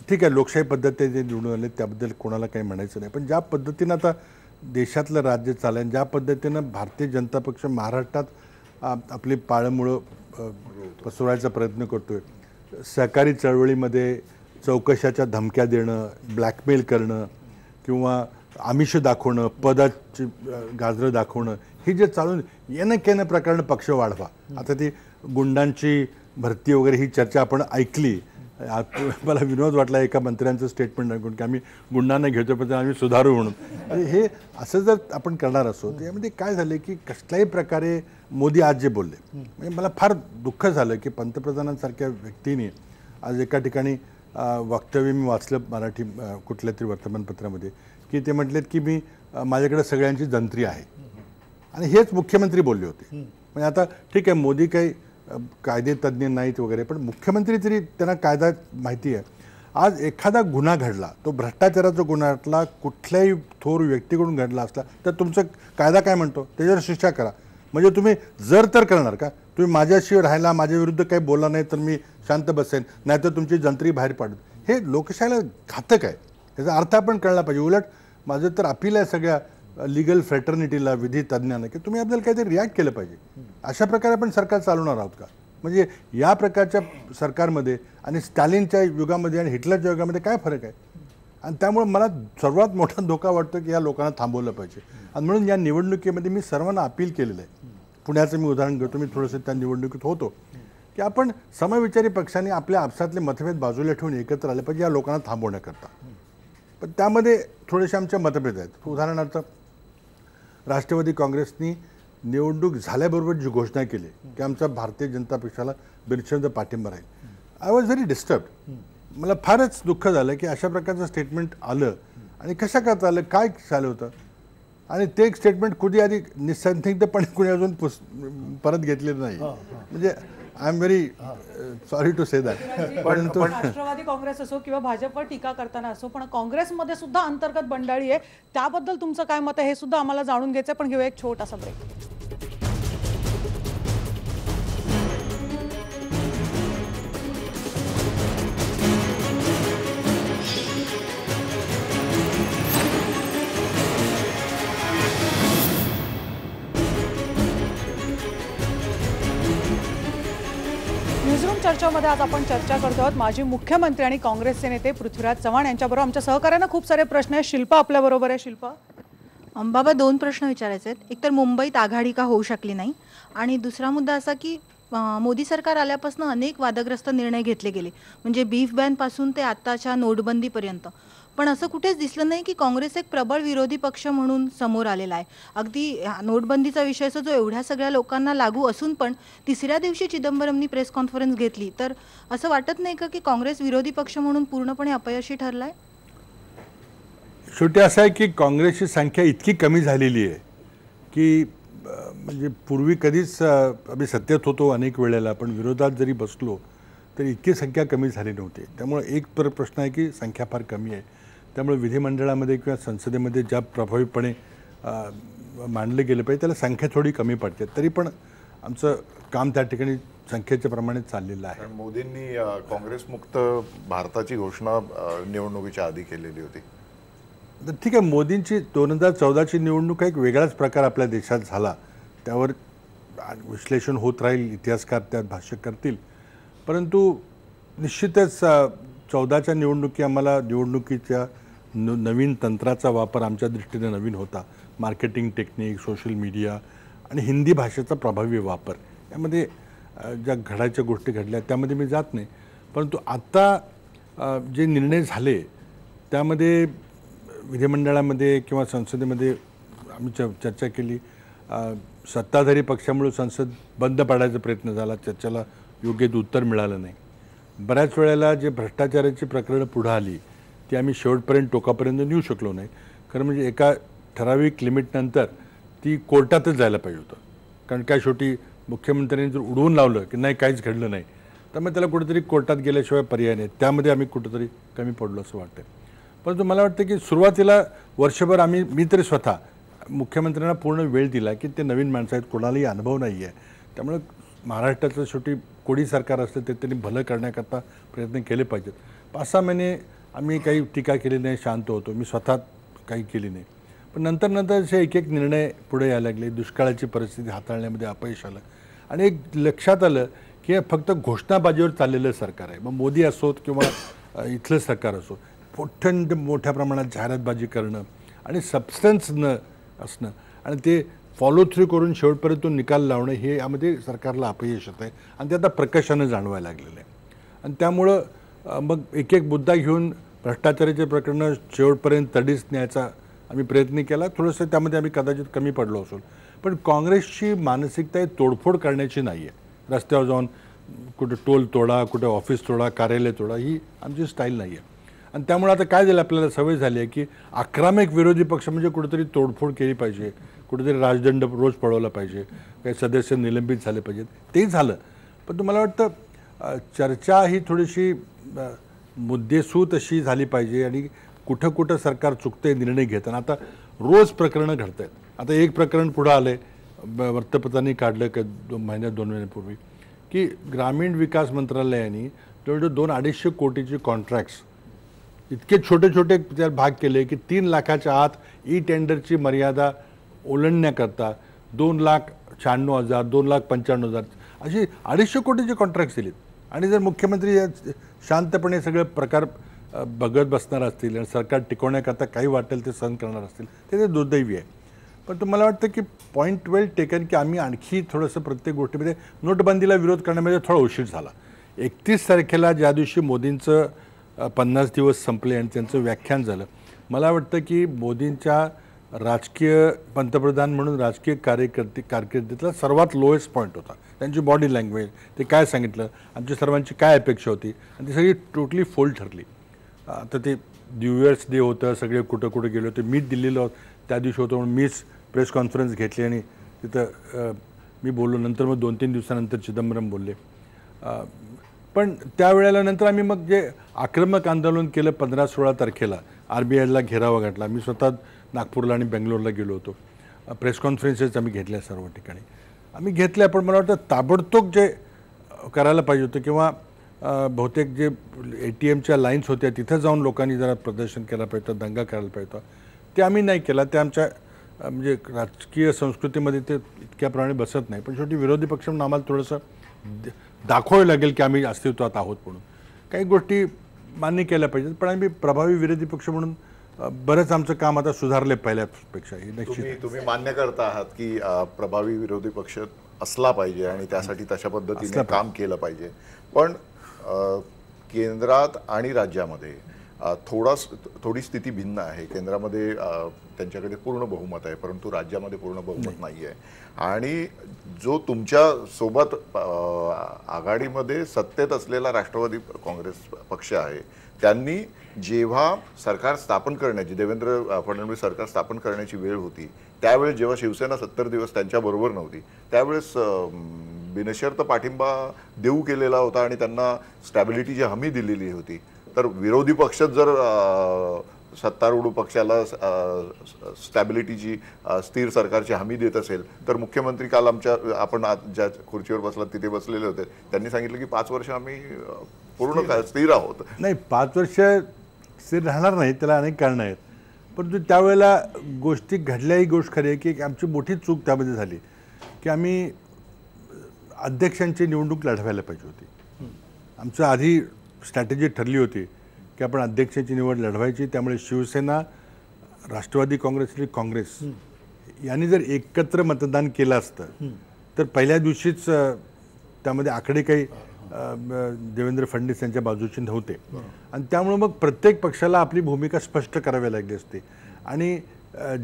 ठीक आहे, लोकशाही पद्धतीने जे निवडून आले त्याबद्दल कोणाला काही म्हणायचं नाही. पण ज्या पद्धतीनं आता देशातलं राज्य चालेल, ज्या पद्धतीनं भारतीय जनता पक्ष महाराष्ट्रात आपली पाळंमुळं पसरवायचा प्रयत्न करतोय. सहकारी चळवळीमध्ये चौकशाच्या धमक्या देणं, ब्लॅकमेल करणं किंवा आमिष दाखवणं, पदाची गाजरं दाखवणं, ही जे चालून येणं केनं प्रकरण पक्ष वाढवा. आता ती गुंडांची भरती वगैरे ही चर्चा आपण ऐकली. मला विनोद वाटला एका मंत्र्यांचं स्टेटमेंट ऐकून की आम्ही गुंडांना घेतो पण आम्ही सुधारू म्हणून. हे असं जर आपण करणार असो तर यामध्ये काय झालं की कसल्याही प्रकारे मोदी आज जे बोलले, म्हणजे मला फार दुःख झालं की पंतप्रधानांसारख्या व्यक्तीने आज एका ठिकाणी वक्तव्य मी वाचलं मराठी कुठल्या तरी वर्तमानपत्रामध्ये की ते म्हटलेत की मी माझ्याकडे सगळ्यांची जंत्री आहे, आणि हेच मुख्यमंत्री बोलले होते. म्हणजे आता ठीक आहे, मोदी काही कायदे तज्ज्ञ नाहीत वगैरे, पण मुख्यमंत्री तरी त्यांना कायदा माहिती आहे. आज एखादा गुन्हा घडला, तो भ्रष्टाचाराचा गुन्हा घडला, कुठल्याही थोर व्यक्तीकडून घडला असला तर तुमचं कायदा काय म्हणतो, त्याच्यावर शिक्षा करा. म्हणजे तुम्ही जर तर करणार का, तुम्ही माझ्याशी राहायला, माझ्या विरुद्ध काही बोलला नाही तर मी शांत बसेन, नाहीतर तुमची जंत्री बाहेर पाडत. हे लोकशाहीला घातक आहे. याचा अर्थ आपण कळला पाहिजे. उलट माझं तर अपील आहे सगळ्या लिगल फ्रेटर्निटीला, विधी तज्ज्ञांना, की तुम्ही आपल्याला काहीतरी रिॲक्ट केलं पाहिजे. अशा प्रकारे आपण सरकार चालवणार आहोत का? म्हणजे या प्रकारच्या सरकारमध्ये आणि स्टॅलिनच्या युगामध्ये आणि हिटलरच्या युगामध्ये काय फरक आहे? आणि त्यामुळे मला सर्वात मोठा धोका वाटतो की या लोकांना थांबवलं पाहिजे. आणि म्हणून या निवडणुकीमध्ये मी सर्वांना अपील केलेलं आहे. पुण्याचं मी उदाहरण घेतो, मी थोडंसं त्या निवडणुकीत होतो, की आपण समविचारी पक्षांनी आपल्या आपसातले मतभेद बाजूला ठेवून एकत्र आले पाहिजे या लोकांना थांबवण्याकरता. पण त्यामध्ये थोडेसे आमचे मतभेद आहेत. उदाहरणार्थ राष्ट्रवादी काँग्रेसनी निवडणूक झाल्याबरोबर जी घोषणा केली की आमचा भारतीय जनता पक्षाला बिनशर्त पाठिंबा राहील, आय वॉज व्हेरी डिस्टर्ब्ड. मला फारच दुःख झालं की अशा प्रकारचं स्टेटमेंट आलं आणि कशा करता आलं, काय झालं होतं. आणि ते एक स्टेटमेंट कुठे आधी निसंदिग्धपणे कुणी अजून परत घेतलेलं नाही. म्हणजे I am very sorry to say that. परंतु राष्ट्रवादी काँग्रेस असो किंवा भाजपवर टीका करताना असो, पण काँग्रेसमध्ये सुद्धा अंतर्गत बंडाळी आहे. त्याबद्दल तुमचं काय मत आहे हे सुद्धा आम्हाला जाणून घ्यायचं आहे. पण घेऊया एक छोटासा ब्रेक. न्यूजरूम चर्चामध्ये आज आपण चर्चा करतो आहोत माजी मुख्यमंत्री आणि काँग्रेसचे नेते पृथ्वीराज चव्हाण यांच्याबरोबर. आमच्या सहकार्यानं खूप सारे प्रश्न आहेत. शिल्पा आपल्याबरोबर आहे. शिल्पा, बाबा 2 प्रश्न विचारायचे आहेत. एक तर मुंबईत आघाडी का होऊ शकली नाही, आणि दुसरा मुद्दा असा की मोदी सरकार आल्यापासून अनेक वादग्रस्त निर्णय घेतले गेले, म्हणजे बीफ बॅन पासून ते आत्ताच्या नोटबंदीपर्यंत. पण असं कुठेच दिसलं नाही की काँग्रेस एक प्रबळ विरोधी पक्ष म्हणून समोर आलेला आहे. अगदी नोटबंदीचा विषय जो एवढ्या सगळ्या लोकांना लागू असून पण तिसऱ्या दिवशी चिदंबरमनी प्रेस कॉन्फरन्स घेतली, तर असं वाटत नाही का की काँग्रेस विरोधी पक्ष म्हणून पूर्णपणे अपयशी ठरलाय? शेवटी असं आहे की काँग्रेसची संख्या इतकी कमी झालेली आहे की म्हणजे पूर्वी कधीच आम्ही सत्तेत होतो अनेक वेळेला, पण विरोधात जरी बसलो तरी इतकी संख्या कमी झाली नव्हती. त्यामुळे एक प्रश्न आहे की संख्या फार कमी आहे. त्यामुळे विधिमंडळामध्ये किंवा संसदेमध्ये ज्या प्रभावीपणे मांडलं गेलं पाहिजे त्याला संख्या थोडी कमी पडते. तरी पण आमचं काम त्या ठिकाणी संख्येच्या प्रमाणे चाललेलं आहे. मोदींनी काँग्रेसमुक्त भारताची घोषणा निवडणुकीच्या आधी केलेली होती. तर ठीक आहे, मोदींची 2014ची निवडणूक एक वेगळाच प्रकार आपल्या देशात झाला, त्यावर विश्लेषण होत राहील, इतिहासकार त्यात भाष्य करतील. परंतु निश्चितच 14च्या निवडणुकी आम्हाला निवडणुकीच्या नवीन तंत्राचा वापर आमच्या दृष्टीने नवीन होता. मार्केटिंग टेक्निक, सोशल मीडिया आणि हिंदी भाषेचा प्रभावी वापर, यामध्ये ज्या घडायच्या गोष्टी घडल्या त्यामध्ये मी जात नाही. परंतु आत्ता जे निर्णय झाले त्यामध्ये विधिमंडळामध्ये किंवा संसदेमध्ये आम्ही चर्चा केली. सत्ताधारी पक्षामुळे संसद बंद पाडायचा प्रयत्न झाला, चर्चेला योग्य उत्तर मिळालं नाही. बऱ्याच वेळेला जे भ्रष्टाचाराची प्रकरणं पुढं आली ती आम्ही शेवटपर्यंत टोकापर्यंत नेऊ शकलो नाही. खरं म्हणजे एका ठराविक लिमिटनंतर ती कोर्टातच जायला पाहिजे होतं. कारण काय, शेवटी मुख्यमंत्र्यांनी जर उडवून लावलं की नाही काहीच घडलं नाही, तर मग त्याला कुठेतरी कोर्टात गेल्याशिवाय पर्याय नाही. त्यामध्ये आम्ही कुठेतरी कमी पडलो असं वाटतं. परंतु मला वाटतं की सुरुवातीला वर्षभर मी तरी स्वतः मुख्यमंत्र्यांना पूर्ण वेळ दिला की ते नवीन माणसं आहेत, कोणालाही अनुभव नाही आहे. त्यामुळे महाराष्ट्राचं शेवटी कोणी सरकार असतं ते त्यांनी भलं करण्याकरता प्रयत्न केले पाहिजेत. 5-6 महिने आम्ही काही टीका केली नाही, शांत होतो. मी स्वतः काही केली नाही. पण नंतर असे एक निर्णय पुढे यायला लागले. दुष्काळाची परिस्थिती हाताळण्यामध्ये अपयश आलं आणि एक लक्षात आलं की हे फक्त घोषणाबाजीवर चाललेलं सरकार आहे. मग मोदी असोत किंवा इथलं सरकार असो, प्रचंड मोठ्या प्रमाणात जाहिरातबाजी करणं आणि सबस्टन्स न असणं आणि ते फॉलो थ्रू करून शेवटपर्यंत निकाल लावणं हे यामध्ये सरकारला अपयश येत आहे आणि ते आता प्रकर्षानं जाणवायला लागलेलं आहे. आणि त्यामुळं मग एक एक मुद्दा घेऊन भ्रष्टाचाराचे प्रकरणं शेवटपर्यंत तडीस न्यायचा आम्ही प्रयत्न केला. थोडंसं त्यामध्ये आम्ही कदाचित कमी पडलो असेल, पण काँग्रेसची मानसिकता ही तोडफोड करण्याची नाही आहे. रस्त्यावर जाऊन कुठं टोल तोडा, कुठं ऑफिस तोडा, कार्यालय तोडा, ही आमची स्टाईल नाही आहे. आणि त्यामुळे आता काय झालं, आपल्याला सवय झाली आहे की आक्रमक विरोधी पक्ष म्हणजे कुठेतरी तोडफोड केली पाहिजे, कुठेतरी राजदंड रोज पळवला पाहिजे, काही सदस्य निलंबित झाले पाहिजेत. ते झालं, पण तुम्हाला वाटतं चर्चा ही थोडीशी मुद्देसूद अशी झाली पाहिजे आणि कुठं कुठं सरकार चुकते निर्णय घेताना. आता रोज प्रकरणं घडत आहेत. आता एक प्रकरण पुढं आलं आहे, वृत्तपत्रांनी काढलं का 2 महिन्यापूर्वी की ग्रामीण विकास मंत्रालयाने जवळजवळ 200-250 कोटीची कॉन्ट्रॅक्ट्स इतके छोटे छोटे त्यात भाग केले की 3 लाखाच्या आत ई टेंडरची मर्यादा ओलांडण्याकरता 2,96,000, 2,95,000 अशी 250 कोटीचे कॉन्ट्रॅक्ट्स दिलेत. आणि जर मुख्यमंत्री शांतपणे सगळे प्रकार बघत बसणार असतील आणि सरकार टिकवण्याकरता काही वाटेल ते सहन करणार असतील ते दुर्दैवी आहे. पण तुम्हाला वाटतं की पॉईंट वेल टेकन की आम्ही आणखी थोडंसं प्रत्येक गोष्टीमध्ये नोटबंदीला विरोध करण्यामध्ये थोडा उशीर झाला. 31 तारखेला ज्या दिवशी मोदींचं 50 दिवस संपले आणि त्यांचं व्याख्यान झालं, मला वाटतं की मोदींच्या राजकीय पंतप्रधान म्हणून राजकीय कारकिर्दीतला सर्वात लोएस्ट पॉईंट होता. त्यांची बॉडी लँग्वेज, ते काय सांगितलं, आमच्या सर्वांची काय अपेक्षा होती आणि ती सगळी टोटली फोल्ड ठरली. आता ते न्यू इयर्स डे होतं, सगळे कुठं कुठं गेले होते. मीच दिल्लीला त्या दिवशी होतो म्हणून मीच प्रेस कॉन्फरन्स घेतली आणि तिथं मी बोललो. नंतर मग 2-3 दिवसानंतर चिदंबरम बोलले. पण त्यावेळेला नंतर आम्ही मग जे आक्रमक आंदोलन केलं 15-16 तारखेला RBIला घेरावा घातला. मी स्वतः नागपूरला आणि बेंगलोरला गेलो होतो. प्रेस कॉन्फरन्सेस आम्ही घेतल्या सर्व ठिकाणी आम्ही घेतल्या. पण मला वाटतं ताबडतोब जे करायला पाहिजे होतं किंवा बहुतेक जे ATMच्या लाईन्स होत्या तिथं जाऊन लोकांनी जरा प्रदर्शन केलं पाहिजे होतं, दंगा करायला पाहिजे होता, ते आम्ही नाही केला. ते आमच्या म्हणजे राजकीय संस्कृतीमध्ये ते इतक्या प्रमाणे बसत नाही. पण शेवटी विरोधी पक्ष म्हणून आम्हाला थोडंसं दाखवावं लागेल की आम्ही अस्तित्वात आहोत म्हणून. काही गोष्टी मान्य केल्या पाहिजेत, पण आम्ही प्रभावी विरोधी पक्ष म्हणून बरंच आमचं काम आता सुधारले पहिल्यापेक्षा. तुम्ही मान्य करता आहात की प्रभावी विरोधी पक्ष असला पाहिजे आणि त्यासाठी तशा पद्धतीने काम केलं पाहिजे. पण केंद्रात आणि राज्यामध्ये थोडी स्थिती भिन्न आहे. केंद्रामध्ये त्यांच्याकडे पूर्ण बहुमत आहे, परंतु राज्यामध्ये पूर्ण बहुमत नाही आहे. आणि जो तुमच्या सोबत आघाडीमध्ये सत्तेत असलेला राष्ट्रवादी काँग्रेस पक्ष आहे, त्यांनी जेव्हा सरकार स्थापन करण्याची, देवेंद्र फडणवीस सरकार स्थापन करण्याची वेळ होती, त्यावेळेस जेव्हा शिवसेना 70 दिवस त्यांच्याबरोबर नव्हती, त्यावेळेस बिनशर्त पाठिंबा देऊ केलेला होता आणि त्यांना स्टॅबिलिटीची हमी दिलेली होती. तर विरोधी पक्ष जर सत्तारूढ पक्षाला स्टॅबिलिटीची, स्थिर सरकारची हमी देत असेल, तर मुख्यमंत्री काल आपण ज्या खुर्चीवर बसलात तिथे बसलेले होते, त्यांनी सांगितलं की 5 वर्ष आम्ही पूर्ण स्थिर आहोत. नाही, 5 वर्ष स्थिर राहणार नाही, त्याला अनेक कारणं आहेत. परंतु त्यावेळेला गोष्टी घडल्या, ही गोष्ट खरी आहे की आमची मोठी चूक त्यामध्ये झाली की आम्ही अध्यक्षांची निवडणूक लढवायला पाहिजे होती. आमचं आधी स्ट्रॅटेजी ठरली होती की आपण अध्यक्षाची निवड लढवायची. त्यामुळे शिवसेना, राष्ट्रवादी काँग्रेस आणि काँग्रेस यांनी जर एकत्र मतदान केलं असतं तर पहिल्या दिवशीच त्यामध्ये आकडे काही देवेंद्र फडणवीस यांच्या बाजूचे नव्हते. आणि त्यामुळे मग प्रत्येक पक्षाला आपली भूमिका स्पष्ट करावी लागली असते. आणि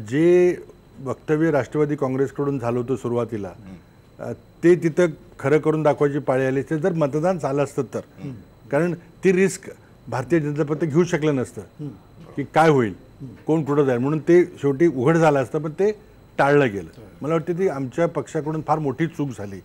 जे वक्तव्य राष्ट्रवादी काँग्रेसकडून झालं होतं सुरुवातीला, ते तिथं खरं करून दाखवायची पाळी आली. ते जर मतदान झालं असतं तर, कारण ती रिस्क भारतीय जनता पक्ष घेऊ शकलं नसतं की काय होईल, कोण कुठं जाईल, म्हणून ते शेवटी उघड झालं असतं, पण ते टाळलं गेलं. मला वाटतं ती आमच्या पक्षाकडून फार मोठी चूक झाली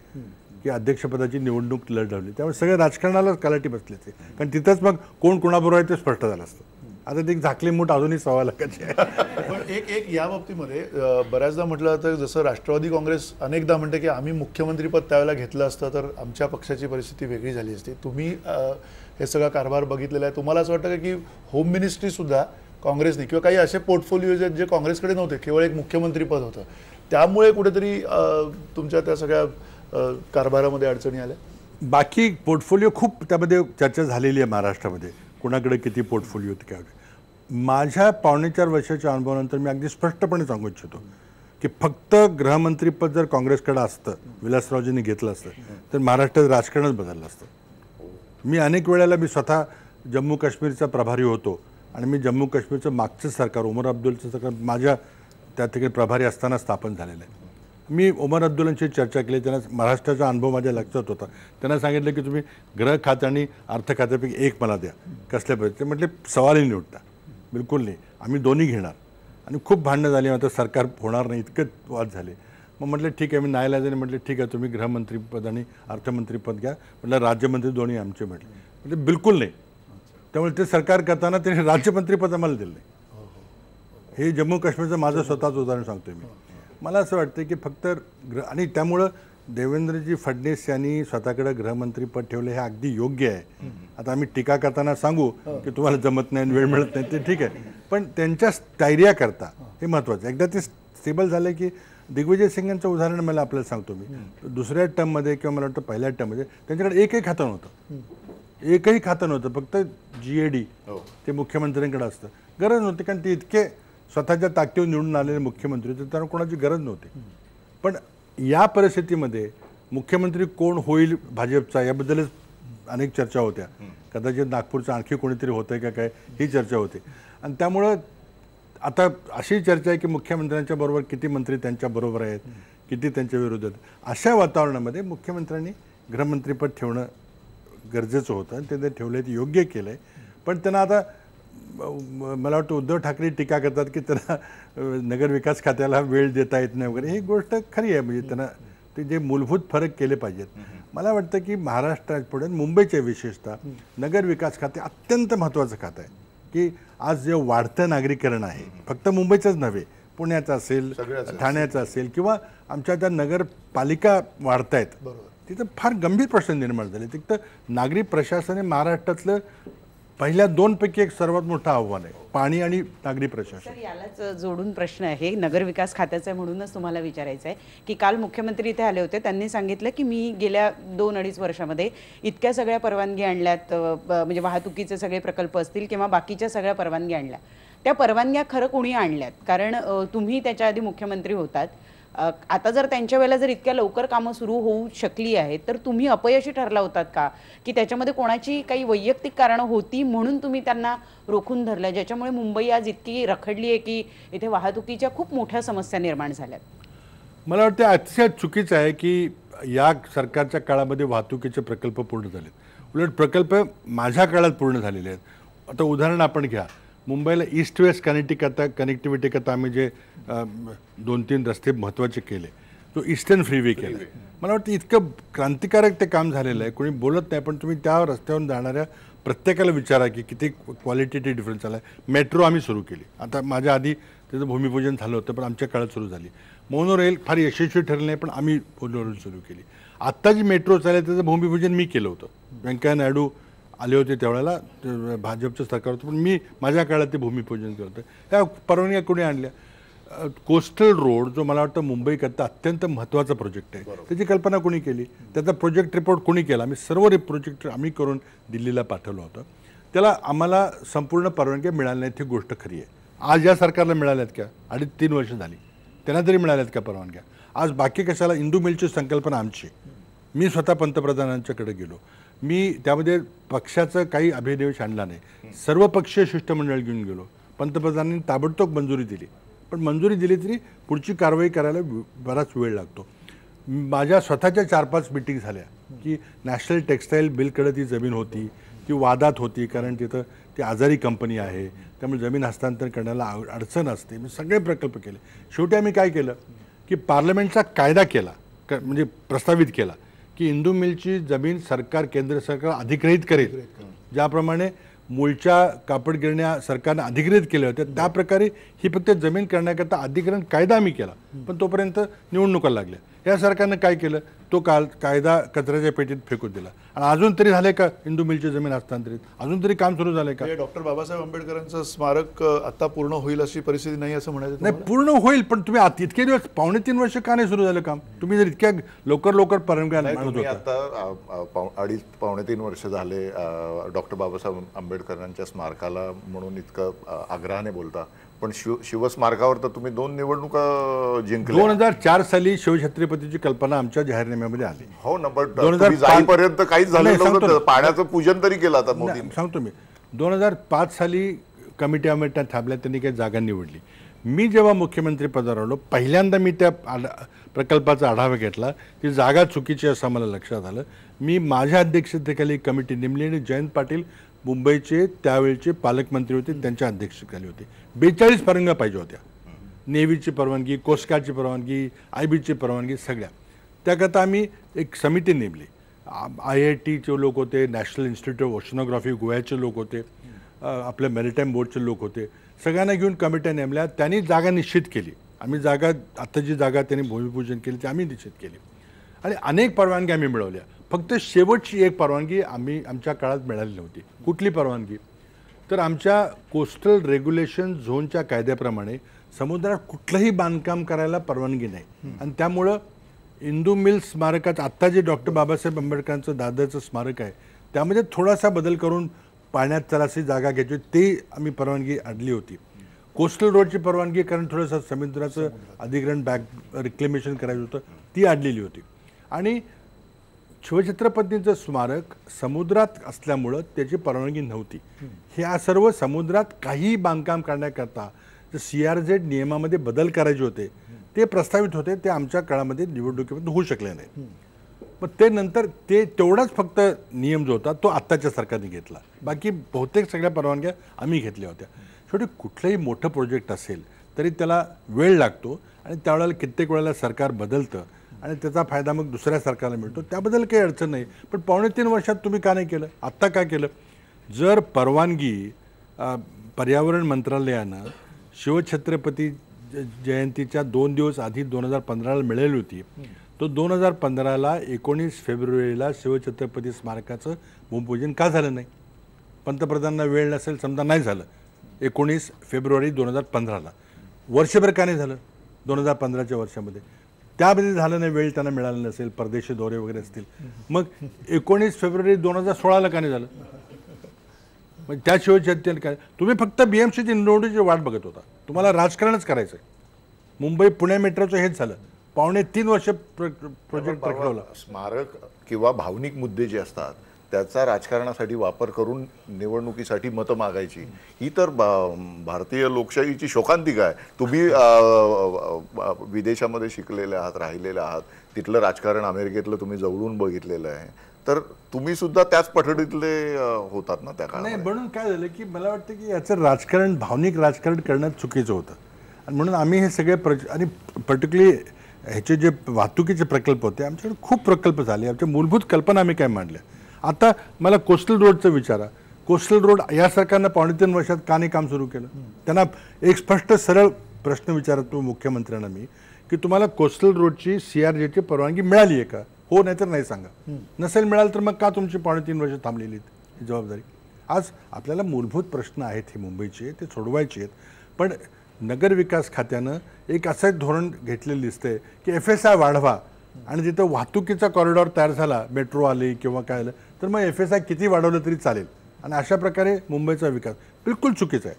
की अध्यक्षपदाची निवडणूक लढवली. त्यामुळे सगळ्या राजकारणाला कलाटी बसले ते, कारण तिथंच मग कोण कोणाबरोबर आहे ते स्पष्ट झालं असतं. आता ते झाकली मूठ अजूनही सव्वा लाखाची आहे. पण एक या बाबतीमध्ये बऱ्याचदा म्हटलं जातं, जसं राष्ट्रवादी काँग्रेस अनेकदा म्हणते की आम्ही मुख्यमंत्रीपद त्यावेळेला घेतलं असतं तर आमच्या पक्षाची परिस्थिती वेगळी झाली असती. तुम्ही हे सगळा कारभार बघितलेला आहे. तुम्हाला असं वाटतं का की होम मिनिस्ट्रीसुद्धा काँग्रेसने किंवा काही असे पोर्टफोलिओज आहेत जे काँग्रेसकडे नव्हते, केवळ एक मुख्यमंत्रीपद होतं, त्यामुळे कुठेतरी तुमच्या त्या सगळ्या कारभारामध्ये अडचणी आल्या? बाकी पोर्टफोलिओ खूप त्यामध्ये चर्चा झालेली आहे महाराष्ट्रामध्ये, कोणाकडे किती पोर्टफोलिओ होते काय होते. माझ्या 4.5 वर्षाच्या अनुभवानंतर मी अगदी स्पष्टपणे सांगू इच्छितो की फक्त गृहमंत्रीपद जर काँग्रेसकडे असतं, विलासरावजींनी घेतलं असतं, तर महाराष्ट्रात राजकारणच बदललं असतं. मी अनेक वेळेला मी स्वतः जम्मू काश्मीरचा प्रभारी होतो आणि मी जम्मू काश्मीरचं मागचं सरकार, उमर अब्दुलचं सरकार माझ्या त्या ठिकाणी प्रभारी असताना स्थापन झालेलं आहे. मी उमर अब्दुल्लांशी चर्चा केली, त्यांना महाराष्ट्राचा अनुभव माझ्या लक्षात होता. त्यांना सांगितलं की तुम्ही गृह खाते आणि अर्थ खात्यापैकी एक मला द्या, कसल्या पद्धतीने. म्हटले सवालही निवडता, बिलकुल नाही, आम्ही दोन्ही घेणार. आणि खूप भांडणं झाली, आता सरकार होणार नाही इतकं वाद झाले. मग म्हटलं ठीक आहे, मी न्यायालयाने म्हटलं ठीक आहे, तुम्ही गृहमंत्रीपद आणि अर्थमंत्रीपद घ्या. म्हटलं राज्यमंत्री दोन्ही आमचे. म्हटले बिलकुल नाही. त्यामुळे ते सरकार करताना त्यांनी राज्यमंत्रीपद आम्हाला दिलं नाही. हे जम्मू काश्मीरचं माझं स्वतःच उदाहरण सांगतोय मी. मला असं वाटतं की फक्त आणि त्यामुळं देवेंद्रजी फडणवीस यांनी स्वतःकडे गृहमंत्रीपद ठेवलं हे अगदी योग्य आहे. आता आम्ही टीका करताना सांगू की तुम्हाला जमत नाही, वेळ मिळत नाही, ते ठीक आहे, पण त्यांच्या स्थैर्या करता हे महत्त्वाचं. एकदा ते स्टेबल झालं की दिग्विजय सिंगांचं उदाहरण मला आपल्याला सांगतो मी. दुसऱ्या टर्ममध्ये किंवा मला वाटतं पहिल्या टर्ममध्ये त्यांच्याकडे एकही खातं नव्हतं, एकही खातं नव्हतं, फक्त GAD ते मुख्यमंत्र्यांकडे असतं. गरज नव्हती, कारण ते इतके स्वतःच्या ताकदीवर निवडून आलेले मुख्यमंत्री, तर त्यांना कोणाची गरज नव्हती. पण या परिस्थितीमध्ये मुख्यमंत्री कोण होईल भाजपचा याबद्दलच अनेक चर्चा होत्या. कदाचित नागपूरचं आणखी कोणीतरी होतं का काय ही चर्चा होती. आणि त्यामुळं आता अशी चर्चा आहे की मुख्यमंत्र्यांच्या बरोबर किती मंत्री त्यांच्या बरोबर आहेत, किती त्यांच्या विरोधात. अशा वातावरणामध्ये मुख्यमंत्र्यांनी गृहमंत्रीपद ठेवणं गरजेचं होतं आणि ते ठेवलं आहे, ते योग्य केलं आहे. पण त्यांना आता मला वाटतं उद्धव ठाकरे टीका करतात की त्यांना नगरविकास खात्याला वेळ देता येत नाही वगैरे. ही गोष्ट खरी आहे, म्हणजे त्यांना ते जे मूलभूत फरक केले पाहिजेत. मला वाटतं की महाराष्ट्रात पुढे मुंबईचे विशेषतः नगरविकास खाते अत्यंत महत्त्वाचं खातं आहे. की आज जे वाढतं नागरीकरण आहे, फक्त मुंबईचंच नव्हे, पुण्याचं असेल, ठाण्याचं असेल, किंवा आमच्या त्या नगरपालिका वाढत आहेत, तिथं फार गंभीर प्रश्न निर्माण झाले. तिथं नागरी प्रशासन हे महाराष्ट्रातलं पहिल्या 2 पैकी एक सर्वात मोठं आव्हान आहे, पाणी आणि नागरी प्रशासन. सर, यालाच जोडून प्रश्न आहे, नगरविकास खात्याचा म्हणूनच तुम्हाला विचारायचं आहे की काल मुख्यमंत्री इथे आले होते, त्यांनी सांगितलं की मी गेल्या 2-2.5 वर्षामध्ये इतक्या सगळ्या परवानगी आणल्यात, म्हणजे वाहतुकीचे सगळे प्रकल्प असतील किंवा बाकीच्या सगळ्या परवानगी आणल्या. त्या परवानग्या खरं कोणी आणल्यात? कारण तुम्ही त्याच्या आधी मुख्यमंत्री होतात. आता जर त्यांच्या वेळेला जर इतक्या लवकर कामं सुरू होऊ शकली आहेत, तर तुम्ही अपयशी ठरला होतात का, की त्याच्यामध्ये कोणाची काही वैयक्तिक कारणं होती म्हणून तुम्ही त्यांना रोखून धरलं, ज्याच्यामुळे मुंबई आज इतकी रखडली आहे की इथे वाहतुकीच्या खूप मोठ्या समस्या निर्माण झाल्यात? मला वाटतं अतिशय चुकीचं आहे की या सरकारच्या काळामध्ये वाहतुकीचे प्रकल्प पूर्ण झालेत. उलट प्रकल्प माझ्या काळात पूर्ण झालेले आहेत. आता उदाहरण आपण घ्या, मुंबईला ईस्ट वेस्ट कनेक्टिव्हिटी करता आम्ही जे 2-3 रस्ते महत्त्वाचे केले, तो ईस्टर्न फ्रीवे केला. मला वाटतं इतकं क्रांतिकारक ते काम झालेलं आहे, कोणी बोलत नाही, पण तुम्ही त्या रस्त्यावरून जाणाऱ्या प्रत्येकाला विचारा की किती क्वालिटेटिव्ह डिफरन्स आला आहे. मेट्रो आम्ही सुरू केली, आता माझ्या आधी त्याचं भूमिपूजन झालं होतं, पण आमच्या काळात सुरू झाली. मोनोरेल फार यशस्वी ठरली नाही, पण आम्ही मोनोरेल सुरू केली. आत्ता जी मेट्रो चालेल त्याचं भूमिपूजन मी केलं होतं. व्यंकय्या नायडू आले होते त्यावेळेला, भाजपचं सरकार होतं, पण मी माझ्या काळात ते भूमिपूजन केलं होतं. त्या परवानग्या कोणी आणल्या? कोस्टल रोड जो मला वाटतं मुंबईकरता अत्यंत महत्त्वाचा प्रोजेक्ट आहे, त्याची कल्पना कोणी केली, त्याचा प्रोजेक्ट रिपोर्ट कोणी केला? आम्ही सर्व प्रोजेक्ट आम्ही करून दिल्लीला पाठवलं होतं. त्याला आम्हाला संपूर्ण परवानग्या मिळाल्या नाहीत, ही गोष्ट खरी आहे. आज या सरकारला मिळाल्यात का? 2.5-3 वर्ष झाली, त्यांना तरी मिळाल्यात का परवानग्या? आज बाकी कशाला? इंदू मिलची संकल्पना आमची. मी स्वतः पंतप्रधानांच्याकडे गेलो, मी त्यामध्ये पक्षाचं काही अभिनिवेश आणला नाही, सर्वपक्षीय शिष्टमंडळ घेऊन गेलो. पंतप्रधानांनी ताबडतोब मंजुरी दिली, पण मंजुरी दिली तरी पुढची कारवाई करायला बराच वेळ लागतो. माझ्या स्वतःच्या 4-5 मीटिंग झाल्या की नॅशनल टेक्स्टाईल बिलकडे ती जमीन होती, ती वादात होती, कारण तिथं ती आजारी कंपनी आहे, त्यामुळे जमीन हस्तांतरण करण्याला अडचण असते. मी सगळे प्रकल्प केले. शेवटी आम्ही काय केलं की पार्लमेंटचा कायदा केला, म्हणजे प्रस्तावित केला की इंदू मिलची जमीन सरकार, केंद्र सरकार अधिग्रहित करेल. ज्याप्रमाणे मूळच्या कापड गिरण्या सरकारने अधिग्रहित केल्या होत्या, त्याप्रकारे ही फक्त जमीन करण्याकरता अधिग्रहण कायदा आम्ही केला, पण तोपर्यंत निवडणुका लागल्या. या सरकारनं काय केलं, तो कायदा कचऱ्याच्या पेटीत फेकून दिला. आणि अजून तरी झाले का इंदू मिलची जमीन हस्तांतरित? अजून तरी काम सुरू झालंय का? डॉक्टर बाबासाहेब आंबेडकरांचं स्मारक आता पूर्ण होईल अशी परिस्थिती नाही असं म्हणायचं? नाही, पूर्ण होईल, पण तुम्ही इतके दिवस 2.5-3 वर्ष का नाही सुरू झालं काम? तुम्ही जर इतक्या लवकर परवानगी आणत होता. आता 2.5-3 वर्ष झाले डॉक्टर बाबासाहेब आंबेडकरांच्या स्मारकाला म्हणून इतकं आग्रहाने बोलता, पण शिवस्मारकावर तर तुम्ही 2 निवडणुका जिंकल्या. 2004 साली शिवछत्रपतीची कल्पना आमच्या जाहीरनाम्यामध्ये आली. हो ना, पण 2005 काहीच झालं नव्हतं. पाण्याचं पूजन तरी केलं आता मोदी. सांगतो मी, 2005 साली कमिट्या थांबल्या, त्यांनी काही जागा निवडली. मी जेव्हा मुख्यमंत्री पदावर आलो, पहिल्यांदा मी त्या प्रकल्पाचा आढावा घेतला. ती जागा चुकीची असं मला लक्षात आलं. मी माझ्या अध्यक्षतेखाली कमिटी नेमली आणि जयंत पाटील मुंबईचे त्यावेळचे पालकमंत्री होते, त्यांच्या अध्यक्षतेखाली होते. 42 परवानग्या पाहिजे होत्या. नेव्हीची परवानगी, कोस्टगार्डची परवानगी, IBची परवानगी, सगळ्या. त्याकरता आम्ही एक समिती नेमली. IITचे लोक होते, नॅशनल इन्स्टिट्यूट ऑफ ओशनोग्राफी गोव्याचे लोक होते, आपल्या मॅरिटाईम बोर्डचे लोक होते. सगळ्यांना घेऊन कमिट्या नेमल्या. त्यांनी जागा निश्चित केली. आम्ही आता जी जागा त्यांनी भूमिपूजन केली ती आम्ही निश्चित केली आणि अनेक परवानगी आम्ही मिळवल्या. फक्त शेवटची एक परवानगी आमच्या काळात मिळाली नव्हती. कुठली परवानगी? तर आमच्या कोस्टल रेग्युलेशन झोनच्या कायद्याप्रमाणे समुद्रात कुठलंही बांधकाम करायला परवानगी नाही. आणि त्यामुळं इंदू मिल स्मारकाचं आत्ता जे डॉक्टर बाबासाहेब आंबेडकरांचं दादरचं स्मारक आहे त्यामध्ये थोडासा बदल करून पाण्यात तलाशी जागा घ्यायची, ते आम्ही परवानगी आणली होती. कोस्टल रोडची परवानगी, कारण थोडंसं समुद्राचं अधिग्रहण रिक्लेमेशन करायचं होतं, ती आणलेली होती. आणि शिवछत्रपतींचं स्मारक समुद्रात असल्यामुळं त्याची परवानगी नव्हती. ह्या सर्व समुद्रात काही बांधकाम करण्याकरता जे CRZ नियमामध्ये बदल करायचे होते ते प्रस्तावित होते, ते आमच्या काळामध्ये निवडणुकीमध्ये होऊ शकले नाही. पण ते नंतर तेवढाच फक्त नियम जो होता तो आत्ताच्या सरकारने घेतला. बाकी बहुतेक सगळ्या परवानग्या आम्ही घेतल्या होत्या. शेवटी कुठलंही मोठं प्रोजेक्ट असेल तरी त्याला वेळ लागतो आणि त्यावेळेला कित्येक वेळेला सरकार बदलतं आणि त्याचा फायदा मग दुसऱ्या सरकारला मिळतो. त्याबद्दल काही अडचण नाही. पण 2.5-3 वर्षात तुम्ही का नाही केलं? आत्ता का केलं? जर परवानगी पर्यावरण मंत्रालयानं शिवछत्रपती जयंतीच्या 2 दिवस आधी 2015ला मिळाली होती, तो 2015ला 19 फेब्रुवारीला शिवछत्रपती स्मारकाचं भूमिपूजन का झालं नाही? पंतप्रधानांना वेळ नसेल समजा, नाही झालं 19 फेब्रुवारी 2015ला. वर्षभर का नाही झालं 2015च्या वर्षामध्ये? त्यामध्ये झालं नाही, वेळ त्यांना मिळाला नसेल, परदेशी दौरे वगैरे असतील. मग 19 फेब्रुवारी 2016ला का नाही झालं? मग त्या शिवछत्रपती काय तुम्ही फक्त BMCची निवडणुकीची वाट बघत होता? तुम्हाला राजकारणच करायचं आहे. मुंबई पुणे मेट्रोचं हेच झालं. 2.5-3 वर्ष प्रोजेक्ट प्रकटवला. स्मारक किंवा भावनिक मुद्दे जे असतात त्याचा राजकारणासाठी वापर करून निवडणुकीसाठी मतं मागायची, ही तर भारतीय लोकशाहीची शोकांतिका आहे. तुम्ही विदेशामध्ये शिकलेले आहात, राहिलेले आहात, तिथलं राजकारण अमेरिकेतलं तुम्ही जवळून बघितलेलं आहे, तर तुम्ही सुद्धा त्याच पठडीतले होतात ना त्या काळात. नाही, म्हणून काय झालं की मला वाटतं की याचं राजकारण, भावनिक राजकारण करणं चुकीचं होतं. आणि म्हणून आम्ही हे सगळे आणि पर्टिक्युलरली ह्याचे जे वाहतुकीचे प्रकल्प होते, आमच्याकडे खूप प्रकल्प झाले. आमच्या मूलभूत कल्पना आम्ही काय मांडल्या. आता मला कोस्टल रोडचं विचारा. कोस्टल रोड या सरकारनं 2.5-3 वर्षात का नाही काम सुरू केलं? त्यांना एक स्पष्ट सरळ प्रश्न विचारतो मुख्यमंत्र्यांना मी, की तुम्हाला कोस्टल रोडची CRZची परवानगी मिळाली आहे का? हो, नाही तर नाही सांगा. नसेल मिळालं तर मग का तुमची 2.5-3 वर्ष थांबलेली ही जबाबदारी? आज आपल्याला मूलभूत प्रश्न आहेत हे मुंबईचे, ते सोडवायचे आहेत. पण नगर विकास खात्यानं एक असं धोरण घेतलेलं दिसतंय की FSI वाढवा आणि जिथं वाहतुकीचा कॉरिडॉर तयार झाला, मेट्रो आली किंवा काय आलं, तर मग FSI किती वाढवलं तरी चालेल. आणि अशा प्रकारे मुंबईचा विकास बिलकुल चुकीचा आहे.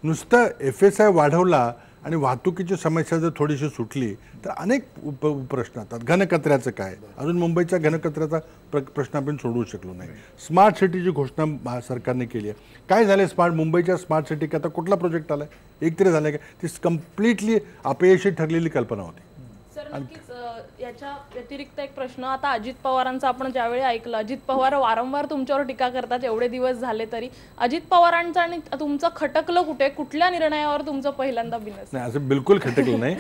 नुसतं FSI वाढवला आणि वाहतुकीची समस्या जर थोडीशी सुटली तर अनेक प्रश्न येतात. घनकचऱ्याचं काय? अजून मुंबईच्या घनकचऱ्याचा प्रश्न आपण सोडवू शकलो नाही. स्मार्ट सिटीची घोषणा सरकारने केली आहे. काय झालं मुंबईच्या स्मार्ट सिटी का आता कुठला प्रोजेक्ट आला? एक तरी झाला का? ती कम्प्लिटली अपयशी ठरलेली कल्पना होती. सर, नक्कीच याच्या व्यतिरिक्त एक प्रश्न, आता अजित पवारांचा आपण ज्यावेळी ऐकलं, अजित पवार वारंवार तुमच्यावर टीका करतात एवढे दिवस झाले तरी, अजित पवारांचं आणि तुमचं खटकलं कुठे? कुठल्या निर्णयावर तुमचं पहिल्यांदा बिनस? नाही, असं बिलकुल खटकलं नाही.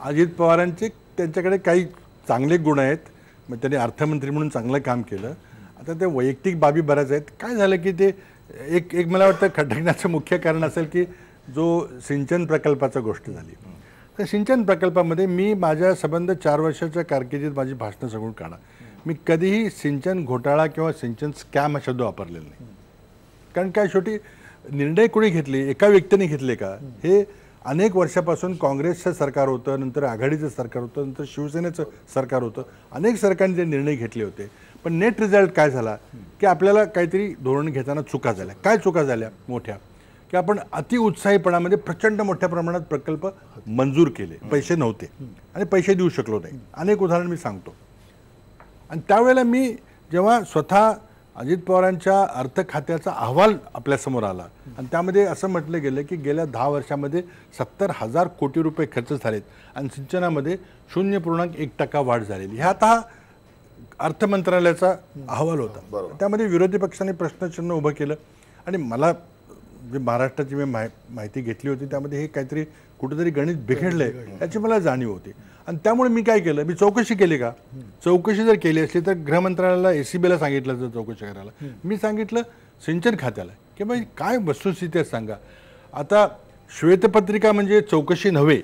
अजित पवारांचे त्यांच्याकडे काही चांगले गुण आहेत. मग त्यांनी अर्थमंत्री म्हणून चांगलं काम केलं. आता ते वैयक्तिक बाबी बऱ्याच आहेत. काय झालं की ते एक मला वाटतं खटकण्याचं मुख्य कारण असेल की जो सिंचन प्रकल्पाचा गोष्ट झाली, तर सिंचन प्रकल्पामध्ये मी माझ्या संबंध 4 वर्षाच्या कारकिर्दीत माझी भाषणं सगळून काढा, मी कधीही सिंचन घोटाळा किंवा सिंचन स्कॅम हा शब्द वापरलेला नाही. कारण काय, शेवटी निर्णय कोणी घेतले, एका व्यक्तीने घेतले का? हे अनेक वर्षापासून काँग्रेसचं सरकार होतं, नंतर आघाडीचं सरकार होतं, नंतर शिवसेनेचं सरकार होतं, अनेक सरकारने जे निर्णय घेतले होते. पण नेट रिझल्ट काय झाला की आपल्याला काहीतरी धोरण घेताना चुका झाल्या. काय चुका झाल्या मोठ्या, की आपण अतिउत्साहीपणामध्ये प्रचंड मोठ्या प्रमाणात प्रकल्प मंजूर केले, पैसे नव्हते आणि पैसे देऊ शकलो नाही. अनेक उदाहरण मी सांगतो. आणि त्यावेळेला मी जेव्हा स्वतः अजित पवारांच्या अर्थ खात्याचा अहवाल आपल्यासमोर आला आणि त्यामध्ये असं म्हटलं गेलं की गेल्या 10 वर्षामध्ये 70,000 कोटी रुपये खर्च झालेत आणि सिंचनामध्ये 0.1% वाढ झालेली. हे आता अर्थ मंत्रालयाचा अहवाल होता. त्यामध्ये विरोधी पक्षाने प्रश्नचिन्ह उभं केलं आणि मला जे महाराष्ट्राची मी माहिती घेतली होती त्यामध्ये हे काहीतरी कुठेतरी गणित बिघडलंय याची मला जाणीव होती. आणि त्यामुळे मी काय केलं, मी चौकशी केली का? चौकशी जर केली असली तर गृह मंत्रालयाला ACBला सांगितलं जर चौकशी करायला, मी सांगितलं सिंचन खात्याला की बाई काय वस्तुस्थिती आहे सांगा. आता श्वेतपत्रिका म्हणजे चौकशी नव्हे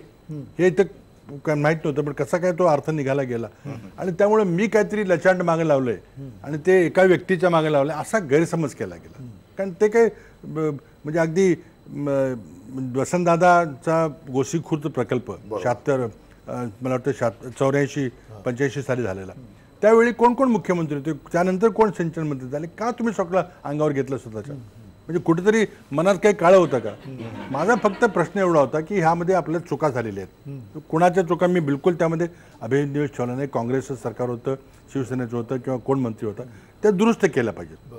हे तर माहीत नव्हतं, पण कसा काय तो अर्थ निघाला गेला. आणि त्यामुळे मी काहीतरी लचांड मागे लावलंय आणि ते एका व्यक्तीच्या मागे लावलंय असा गैरसमज केला गेला. कारण ते काय म्हणजे अगदी वसंतदादाचा गोसीखुर्द प्रकल्प 76 मला वाटतं 84-85 साली झालेला, त्यावेळी कोण कोण मुख्यमंत्री होते, त्यानंतर कोण सिंचन मंत्री झाले, का तुम्ही स्वतःला अंगावर घेतलं स्वतःच्या? म्हणजे कुठेतरी मनात काही काळं होतं का? माझा फक्त प्रश्न एवढा होता की ह्यामध्ये आपल्या चुका झालेल्या आहेत. कुणाच्या चुका मी बिलकुल त्यामध्ये अभिनिवेश ठेवला नाही. काँग्रेसचं सरकार होतं, शिवसेनेचं होतं किंवा कोण मंत्री होता, त्या दुरुस्त केल्या पाहिजेत,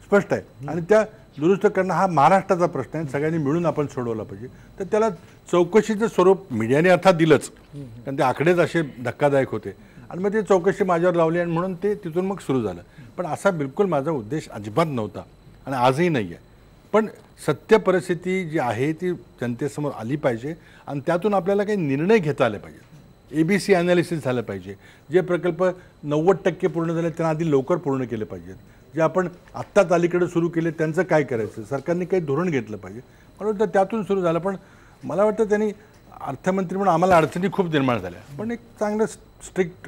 स्पष्ट आहे. आणि त्या दुरुस्त करणं हा महाराष्ट्राचा प्रश्न आहे, सगळ्यांनी मिळून आपण सोडवला पाहिजे. तर त्याला चौकशीचं स्वरूप मीडियाने अर्थात दिलंच, कारण ते आकडेच असे धक्कादायक होते आणि मग ते चौकशी माझ्यावर लावली आणि म्हणून ते तिथून मग सुरू झालं. पण असा बिलकुल माझा उद्देश अजिबात नव्हता आणि आजही नाही आहे. पण सत्य परिस्थिती जी आहे ती जनतेसमोर आली पाहिजे आणि त्यातून आपल्याला काही निर्णय घेता आले पाहिजेत. ABC ॲनालिसिस झालं पाहिजे. जे प्रकल्प 90% पूर्ण झाले त्यांना आधी लवकर पूर्ण केले पाहिजेत. जे आपण आत्ताच अलीकडे सुरू केले त्यांचं काय करायचं, सरकारने काही धोरण घेतलं पाहिजे. मला वाटतं त्यातून सुरू झालं. पण मला वाटतं त्यांनी अर्थमंत्री म्हणून आम्हाला अडचणी खूप निर्माण झाल्या, पण एक चांगलं स्ट्रिक्ट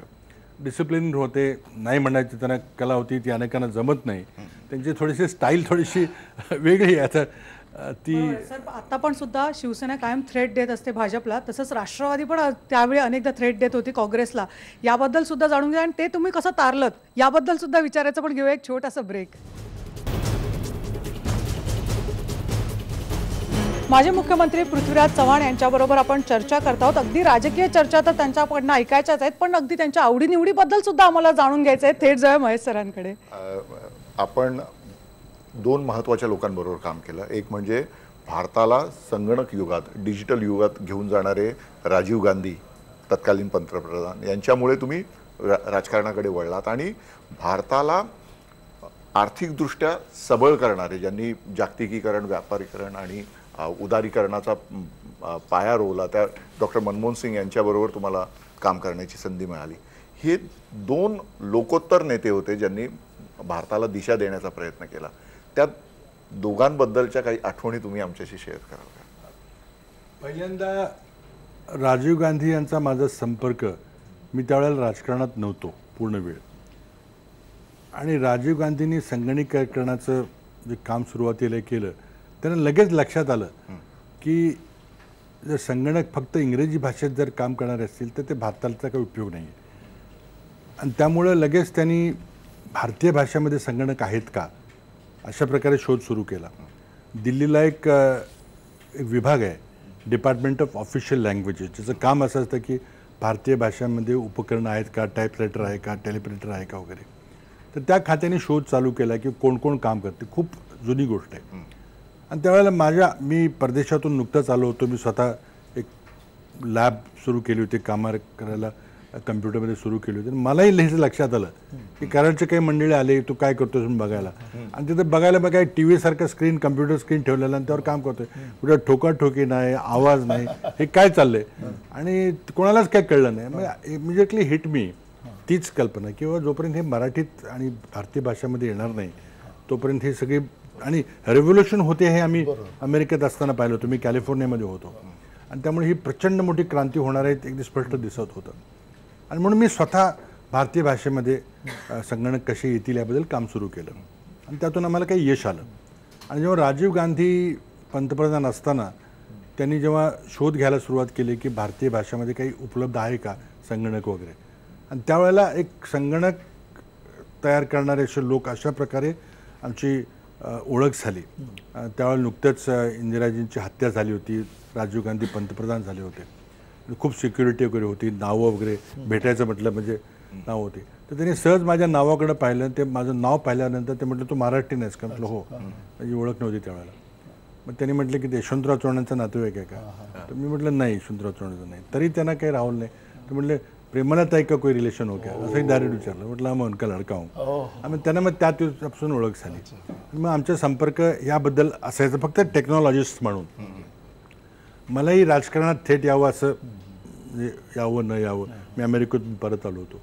डिसिप्लिन होते, नाही म्हणायची त्यांना कला होती, ती अनेकांना जमत नाही. त्यांची थोडीशी स्टाईल थोडीशी वेगळी आहे. आता ती सर आता पण सुद्धा शिवसेना कायम थ्रेट देत असते भाजपला, तसंच राष्ट्रवादी पण त्यावेळी अनेकदा थ्रेट देत होती काँग्रेसला. याबद्दल सुद्धा जाणून घ्या आणि ते तुम्ही कसं तारलत याबद्दल सुद्धा विचारायचं. पण घेऊया एक छोटासा ब्रेक. माजी मुख्यमंत्री पृथ्वीराज चव्हाण यांच्याबरोबर आपण चर्चा करत आहोत. अगदी राजकीय चर्चा तर त्यांच्याकडनं ऐकायच्याच आहेत, पण अगदी त्यांच्या आवडीनिवडीबद्दल सुद्धा आम्हाला जाणून घ्यायचं आहे. थेट जाऊया महेश सरांकडे. आपण 2 महत्त्वाच्या लोकांबरोबर काम केलं. एक म्हणजे भारताला संगणक युगात, डिजिटल युगात घेऊन जाणारे राजीव गांधी, तत्कालीन पंतप्रधान, यांच्यामुळे तुम्ही राजकारणाकडे वळलात आणि भारताला आर्थिकदृष्ट्या सबळ करणारे, ज्यांनी जागतिकीकरण, व्यापारीकरण आणि उदारीकरणाचा पाया रोवला, त्या डॉक्टर मनमोहन सिंग यांच्याबरोबर तुम्हाला काम करण्याची संधी मिळाली. हे 2 लोकोत्तर नेते होते ज्यांनी भारताला दिशा देण्याचा प्रयत्न केला. त्या दोघांबद्दलच्या काही आठवणी तुम्ही आमच्याशी शेअर कराल का? पहिल्यांदा राजीव गांधी यांचा माझा संपर्क, मी त्यावेळेला राजकारणात नव्हतो पूर्ण वेळ, आणि राजीव गांधींनी संगणकीकरणाचं जे काम सुरुवातीला केलं त्यांना लगेच लक्षात आलं की जर संगणक फक्त इंग्रजी भाषेत जर काम करणारे असतील तर ते भारताचा काही उपयोग नाही आहे. आणि त्यामुळं लगेच त्यांनी भारतीय भाषेमध्ये संगणक आहेत का अशा प्रकारे शोध सुरू केला. दिल्लीला एक विभाग आहे, डिपार्टमेंट ऑफ ऑफिशियल लँग्वेजेस, ज्याचं काम असं असतं की भारतीय भाषांमध्ये उपकरणं आहेत का, टाईपरायटर आहे का, टेलिप्रिंटर आहे का वगैरे. तर त्या खात्याने शोध चालू केला की कोण कोण काम करते. खूप जुनी गोष्ट आहे. आणि त्यावेळेला मी परदेशातून नुकताच आलो होतो. मी स्वतः एक लॅब सुरू केली होती, कामार करायला कम्प्युटरमध्ये सुरू केली होती. मलाही लिहायचं लक्षात आलं की कराडचे काही मंडळी आले, तू काय करतोस म्हणून बघायला. आणि तिथं बघायला काय टी व्हीसारखं स्क्रीन, कम्प्युटर स्क्रीन ठेवलेलं आणि त्यावर काम करतोय. कुठं ठोकाठोकी नाही, आवाज नाही, हे काय चाललंय आणि कोणालाच काय कळलं नाही. मग इमिजिएटली हिट मी तीच कल्पना किंवा जोपर्यंत हे मराठीत आणि भारतीय भाषेमध्ये येणार नाही तोपर्यंत हे सगळे, आणि रेव्होल्युशन होते हे आम्ही अमेरिकेत असताना पाहिलं होतं. मी कॅलिफोर्नियामध्ये होतो आणि त्यामुळे ही प्रचंड मोठी क्रांती होणार आहे अगदी स्पष्ट दिसत होतं. आणि म्हणून मी स्वतः भारतीय भाषेमध्ये संगणक कसे येतील याबद्दल काम सुरू केलं आणि त्यातून आम्हाला काही यश आलं. आणि जेव्हा राजीव गांधी पंतप्रधान असताना त्यांनी जेव्हा शोध घ्यायला सुरुवात केली की भारतीय भाषेमध्ये काही उपलब्ध आहे का संगणक वगैरे, आणि त्यावेळेला एक संगणक तयार करणारे असे लोक अशा प्रकारे आमची ओळख झाली. त्यावेळेला नुकत्याच इंदिराजींची हत्या झाली होती, राजीव गांधी पंतप्रधान झाले होते, खूप सिक्युरिटी वगैरे होती, नावं वगैरे भेटायचं म्हटलं म्हणजे नाव होते. तर त्यांनी सहज माझ्या नावाकडे पाहिलं, ते माझं नाव पाहिल्यानंतर ते म्हटलं तू मराठी नाहीस का? म्हटलं हो, माझी ओळख नव्हती त्यावेळेला. मग त्यांनी म्हटलं की ते यशवंतराव चव्हाणांचा नातेवाईक आहे का? तर मी म्हटलं नाही, यशवंतराव चव्हाणांचं नाही. तरी त्यांना काही राहुल नाही. तर म्हटलं प्रेमाला ताई का कोई रिलेशन हो गया, असंही डायरेक्ट विचारलं. म्हटलं हा उनका लडका हूँ. आणि त्यांना मग त्या दिवसापासून ओळख झाली. मग आमचा संपर्क याबद्दल असायचं फक्त टेक्नॉलॉजिस्ट म्हणून. मलाही राजकारणात थेट यावं असं म्हणजे यावं न यावं, मी अमेरिकेतून परत आलो होतो.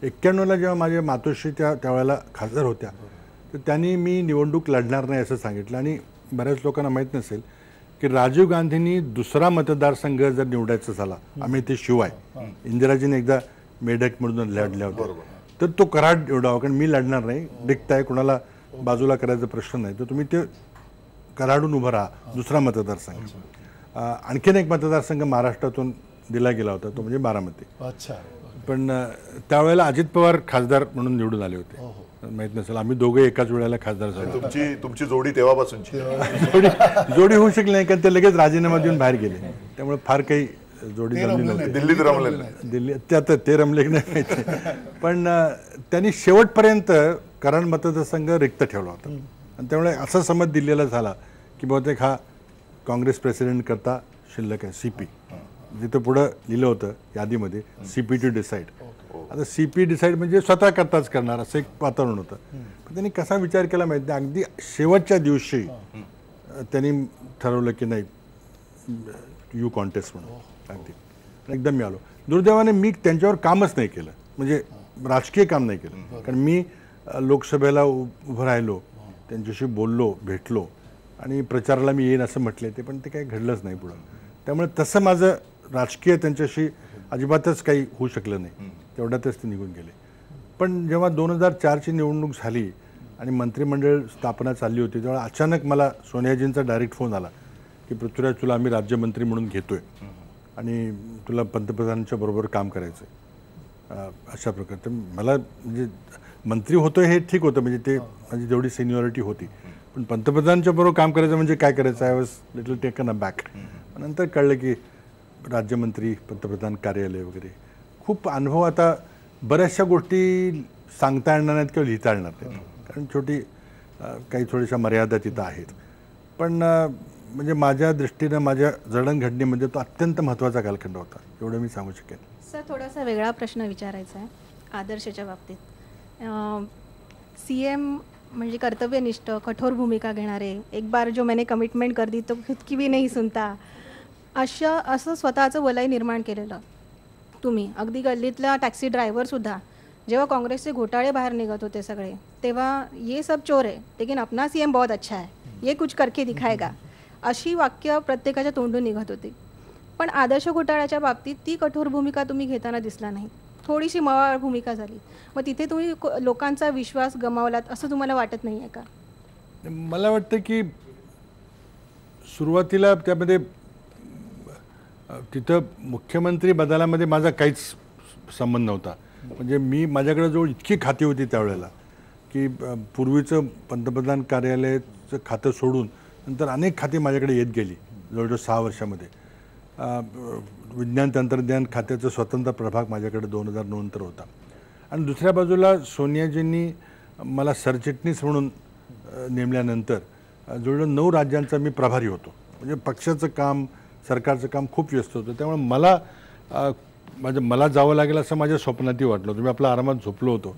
91ला जेव्हा माझ्या मातोश्री त्यावेळेला खासदार होत्या, तर त्यांनी मी निवडणूक लढणार नाही असं सांगितलं. आणि बऱ्याच लोकांना माहीत नसेल की राजीव गांधींनी दुसरा मतदारसंघ जर निवडायचा झाला अमेठी शिवाय, इंदिराजीने एकदा मेढक म्हणून लढल्या होत्या, तर तो कराड निवडावा, कारण मी लढणार नाही, रिक्त आहे, कोणाला बाजूला करायचा प्रश्न नाही, तर तुम्ही ते कराडून उभं राहा, दुसरा मतदारसंघ. आणखीन एक मतदारसंघ महाराष्ट्रातून दिला गेला होता, तो म्हणजे बारामती. अच्छा. पण त्यावेळेला अजित पवार खासदार म्हणून निवडून आले होते, माहीत नसेल. आम्ही दोघे एकाच वेळेला खासदार झालो. तुमची जोडी तेव्हापासूनची जोडी होऊ शकली नाही, कारण ते लगेच राजीनामा देऊन बाहेर गेले, त्यामुळे फार काही जोडी जमली नव्हती. दिल्लीत रमले, दिल्ली आता ते रमले की नाही माहिती. पण त्यांनी शेवटपर्यंत कराड मतदारसंघ रिक्त ठेवला होता. आणि त्यामुळे असा समज दिल्लीला झाला की बहुतेक हा काँग्रेस प्रेसिडेंट करता शिल्लक आहे, CP. जिथं पुढं लिहिलं होतं यादीमध्ये CP टू डिसाईड. आता CP डिसाईड म्हणजे स्वतः करताच करणार असं एक वातावरण होतं. पण त्यांनी कसा विचार केला माहिती नाही, अगदी शेवटच्या दिवशी त्यांनी ठरवलं की नाही यू कॉन्टेस्ट म्हणून. अगदी एकदम मी आलो. दुर्दैवाने मी त्यांच्यावर कामच नाही केलं, म्हणजे राजकीय काम नाही केलं, कारण मी लोकसभेला उभं राहिलो, त्यांच्याशी बोललो, भेटलो आणि प्रचाराला मी येईन असं म्हटले ते, पण ते काही घडलंच नाही पुढं. त्यामुळे तसं माझं राजकीय त्यांच्याशी अजिबातच काही होऊ शकलं नाही, तेवढ्यातच ते निघून गेले. पण जेव्हा 2004ची निवडणूक झाली आणि मंत्रिमंडळ स्थापना चालली होती, तेव्हा अचानक मला सोनियाजींचा डायरेक्ट फोन आला की पृथ्वीराज तुला आम्ही राज्यमंत्री म्हणून घेतोय आणि तुला पंतप्रधानांच्या बरोबर काम करायचं आहे, अशा प्रकारे. तर मला म्हणजे मंत्री होतोय हे ठीक होतं, म्हणजे ते माझी जेवढी सिनियरिटी होती, पण पंतप्रधानांच्या बरोबर काम करायचं म्हणजे काय करायचं, I was little taken a back. नंतर कळलं की राज्यमंत्री, पंतप्रधान कार्यालय वगैरे खूप अनुभव. आता बऱ्याचशा गोष्टी सांगता येणार नाहीत किंवा लिहिता येणार नाहीत, कारण छोटी काही थोड्याशा मर्यादा तिथं आहेत. पण म्हणजे माझ्या दृष्टीनं माझ्या जडणघडणीमध्ये तो अत्यंत महत्त्वाचा कालखंड होता, एवढं मी सांगू शकेन. सर थोडासा वेगळा प्रश्न विचारायचा आहे आदर्शच्या बाबतीत. CM म्हणजे कर्तव्यनिष्ठ, कठोर भूमिका घेणारे, एक बार जो मैंने कमिटमेंट कर दी तो खुद की भी नहीं सुनता, असं स्वतःचं वलय निर्माण केलेलं तुम्ही. अगदी गल्लीतला टॅक्सी ड्रायव्हरसुद्धा जेव्हा काँग्रेसचे घोटाळे बाहेर निघत होते सगळे, तेव्हा ये सब चोर है लेकिन अपना CM बहुत अच्छा है, ये कुछ करके दिखाएगा, अशी वाक्य प्रत्येकाच्या तोंडून निघत होती. पण आदर्श घोटाळ्याच्या बाबतीत ती कठोर भूमिका तुम्ही घेताना दिसला नाही, थोडीशी मवाळ भूमिका झाली. मग तिथे तुम्ही लोकांचा विश्वास गमावलात असं तुम्हाला वाटत नाही आहे का? मला वाटतं की सुरुवातीला त्यामध्ये तिथं मुख्यमंत्री बदलामध्ये माझा काहीच संबंध नव्हता. म्हणजे मी माझ्याकडे जवळ इतकी खाती होती त्यावेळेला की पूर्वीचं पंतप्रधान कार्यालयाचं खातं सोडून नंतर अनेक खाती माझ्याकडे येत गेली जवळजवळ 6 वर्षामध्ये. विज्ञान तंत्रज्ञान खात्याचा स्वतंत्र प्रभाग माझ्याकडे 2009 नंतर होता. आणि दुसऱ्या बाजूला सोनियाजींनी मला सरचिटणीस म्हणून नेमल्यानंतर जवळजवळ 9 राज्यांचा मी प्रभारी होतो. म्हणजे पक्षाचं काम, सरकारचं काम खूप व्यस्त होतं. त्यामुळे मला जावं लागेल असं माझ्या स्वप्नातही वाटलं होतं. मी आपला आरामात झोपलो होतो